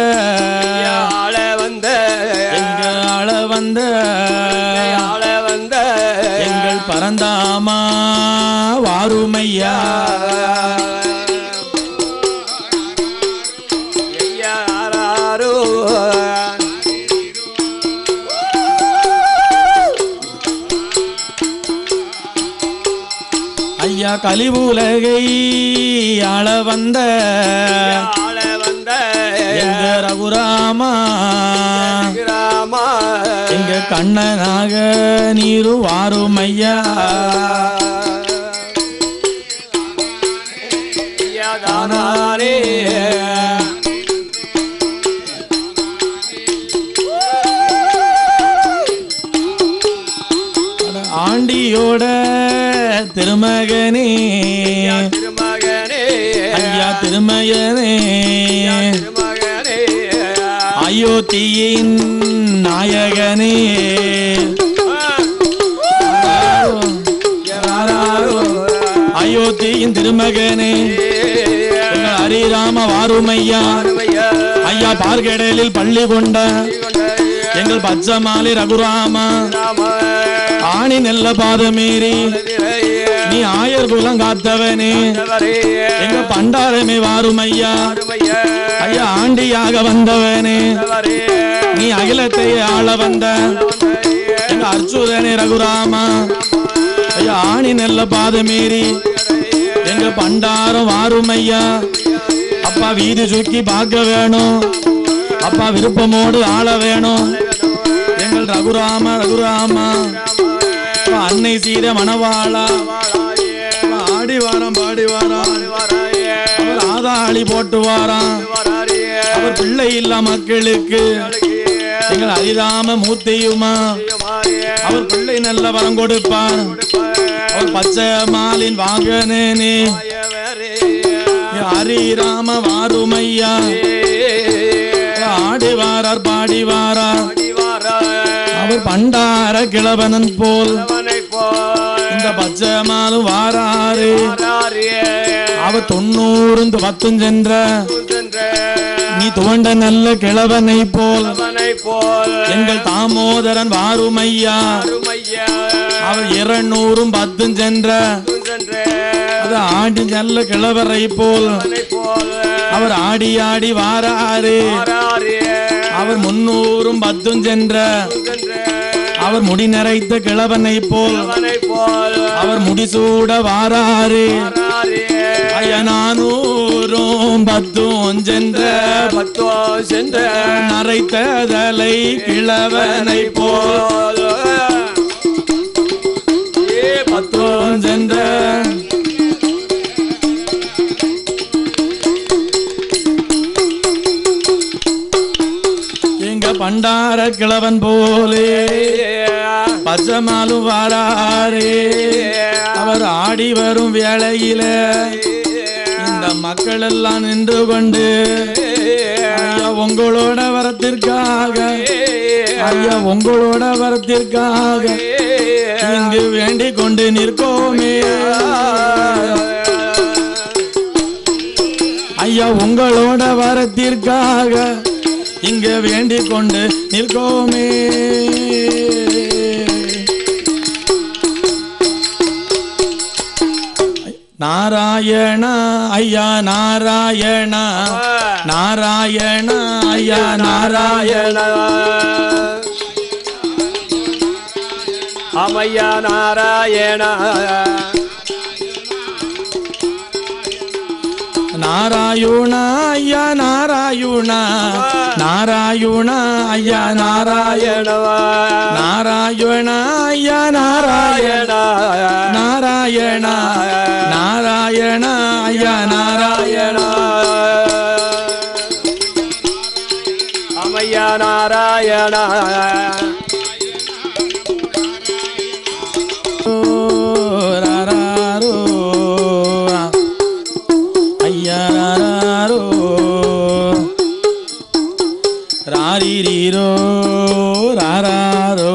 எங்க ஆள வந்த எங்கள் பரந்தாமா வாருமையா கலிவுலகை ஆள வந்த எங்க ரகுராமா எங்க கண்ணனாக நீரு வாரும் ஐயா தானாரே ஆண்டியோட திருமகனே ஐயா திருமகனே அயோத்தியின் நாயகனே அயோத்தியின் திருமகனே ஹரிராம வாருமையா ஐயா பார்கடலில் பள்ளி கொண்ட எங்கள் பச்சமாலி ரகுராமா ஆணி நெல்ல பாதமேறி நீ ஆயர் குலம் காத்தவனே எங்க பண்டாரமே வாருமையா ஐயா ஆண்டியாக வந்தவனே நீ அகிலத்தை ஆள வந்த எங்க அர்ச்சுதனே ரகுராமா ஐயா ஆணி நெல்ல பாதமேறி எங்க பண்டாரம் வாருமையா அப்பா வீதி சுக்கி பார்க்க வேணும் அப்பா விருப்பமோடு ஆள வேணும் எங்கள் ரகுராமா ரகுராமா அன்னை சீர மணவாளா ஆடி வாரம் பாடி வாராம் அவர் ஆதாளி போட்டு வாராம் அவர் பிள்ளை இல்ல மக்களுக்கு எங்கள் ஹரிராம மூர்த்தியுமா அவர் பிள்ளை நல்ல வரம் கொடுப்பார் அவர் பச்சை மாலின் வாகனே ஹரிராம வாருமையா ஆடி வாரார் பாடி வாரார் அவர் பண்டார கிழவனன் போல் இந்த பச்சை மாலும் வாராரு அவர் 90 சென்ற நீ துவண்ட நல்ல கிழவனை போல் எங்கள் தாமோதரன் வாருமையா அவர் 210 சென்ற அது ஆடி நல்ல கிழவரை போல் அவர் ஆடி ஆடி வாராரு அவர் 310 சென்ற அவர் முடி நிறைத்த கிழவனை போல் அவர் முடிசூட வாராரு ஐயா 410 சென்ற நரைத்ததலை கிழவனை போல் 10 சென்ற பண்டார கிழவன் போலே பச்சமாலு வாராரே அவர் ஆடி வரும் வேளையில இந்த மக்கள் எல்லாம் நின்று கொண்டு ஐயா உங்களோட வரத்திற்காக ஐயா உங்களோட வரத்திற்காக இங்கு வேண்டிக் கொண்டு நிற்கோமே ஐயா உங்களோட வரத்திற்காக இங்க வேண்டிக் கொண்டு நிற்கோமே நாராயண ஐயா நாராயண நாராயண ஐயா நாராயண அமையா நாராயண நாராயண ஐயா நாராயண நாராயண ஐயா நாராயண நாராயண ஐயா நாராயண நாராயண நாராயண ஐயா நாராயண அமையா நாராயண ராரிரோ ராரோ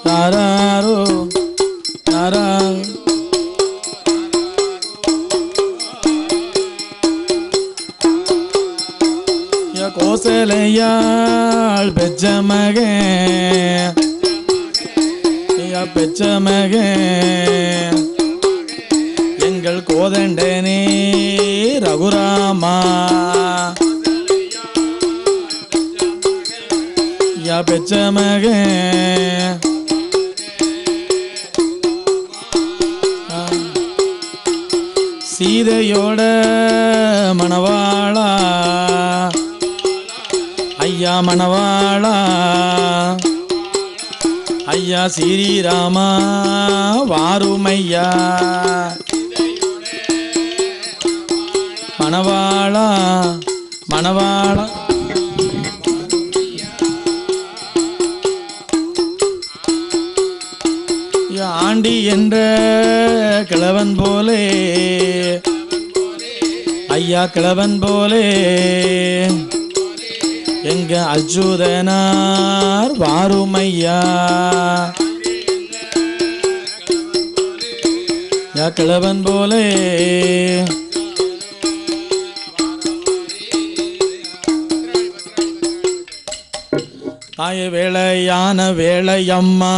ராரோ ராரா கோசலையாள் பெற்ற மகன் பெற்ற மகன் எங்கள் கோதண்டனே ரகுராமா யா பெற்ற மகன் சீதையோட மணவாளா ஐயா மணவாளா ஐயா ஸ்ரீராமா வாருமையா மணவாளா மணவாளா ஆண்டி என்ற கிழவன் போலே ஐயா கிழவன் போலே எங்க அச்சுதனார் வாருமையா யா கிழவன் போலே தாய வேளையான வேளையம்மா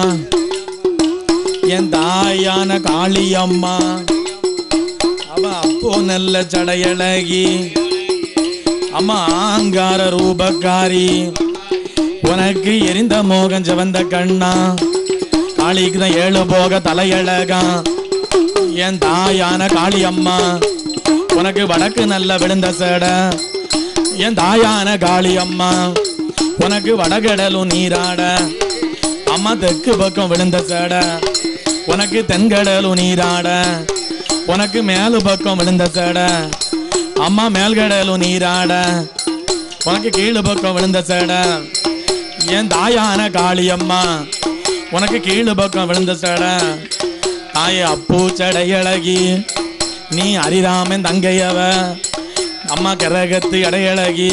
என் தாயான காளியம்மா அவ அப்போ நல்ல சடையழகி அம்மா ஆங்கார ரூபக்காரி உனக்கு எரிந்த மோகம் சிவந்த கண்ணா காளிக்கு தான் 7 போக தலையழகா என் தாயான காளியம்மா உனக்கு வடக்கு நல்ல விழுந்த சேட என் தாயான காளியம்மா உனக்கு வடகடலும் நீராட அம்மா தெற்கு பக்கம் விழுந்த சேட உனக்கு தென்கடலும் நீராட உனக்கு மேலு பக்கம் விழுந்த சேட அம்மா மேல்கடலும் நீராட உனக்கு கீழு பக்கம் விழுந்த சேட என் தாயான காளியம்மா உனக்கு கீழு பக்கம் விழுந்த சேட தாய அப்பூ சடையழகி நீ ஹரிராமன் தங்கையவ அம்மா கரகத்து இடையழகி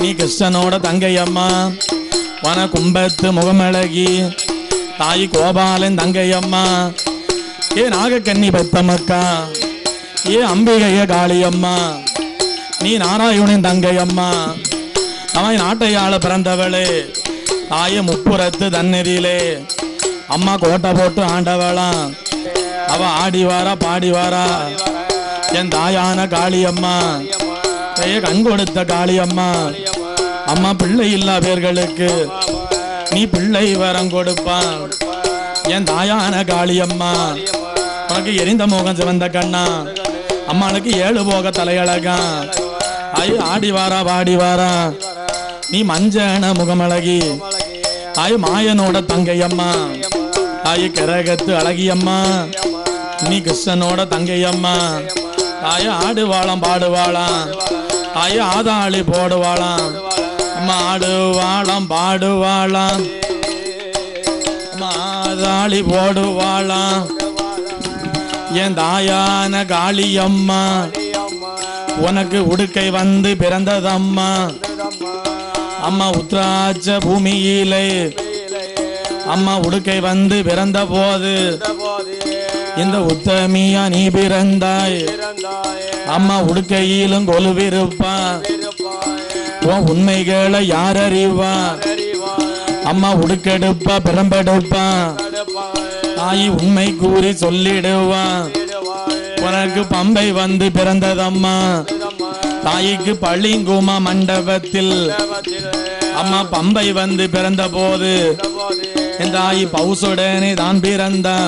நீ கிருஷ்ணனோட தங்கையம்மா வன கும்பத்து முகமழகி தாய் கோபாலன் தங்கையம்மா ஏ நாகக்கன்னி பெத்தமக்கா ஏ அம்பிகைய காளியம்மா நீ நாராயணன் தங்கையம்மா அவன் நாட்டையாள பிறந்தவளே தாய முப்புறத்து தன்னதியிலே அம்மா கோட்டை போட்டு ஆண்டவளாம் அவ ஆடி வாரா பாடி வாரா என் தாயான காளியம்மா கண் கொடுத்த காளியம்மா அம்மா பிள்ளை இல்லா பேர்களுக்கு நீ பிள்ளை வரம் கொடுப்பான் என் தாயான காளியம்மா உனக்கு எரிந்த மோகம் சிவந்த கண்ணா அம்மாளுக்கு 7 போக தலையழகா ஐ ஆடி வாரா பாடி வாரா நீ மஞ்சன முகமழகி தாய் மாயனோட தங்கையம்மா தாய் கரகத்து அழகியம்மா நீ கிருஷ்ணனோட தங்கையம்மா தாய ஆடுவாளாம் பாடுவாளாம் தாய ஆதாளி போடுவாளாம் அம்மா ஆடுவாளாம் பாடுவாளாம் அம்மா ஆதாளி போடுவாளாம் என் தாயான காளியம்மா உனக்கு உடுக்கை வந்து பிறந்ததம்மா அம்மா உத்ராட்ச பூமியிலே அம்மா உடுக்கை வந்து பிறந்த போது இந்த உத்தமியா நீ பிறந்தாய் அம்மா உடுக்கையிலும் கொலுவிருப்பா உன் உண்மைகளை யார் அறிவா அம்மா உடுக்கெடுப்பா பிறம்பெடுப்பா தாய் உண்மை கூறி சொல்லிடுவா உனக்கு பம்பை வந்து பிறந்ததம்மா தாய்க்கு பள்ளிங்குமா மண்டபத்தில் அம்மா பம்பை வந்து பிறந்த போது என் தாய் பவுசுடனே தான் பிறந்தா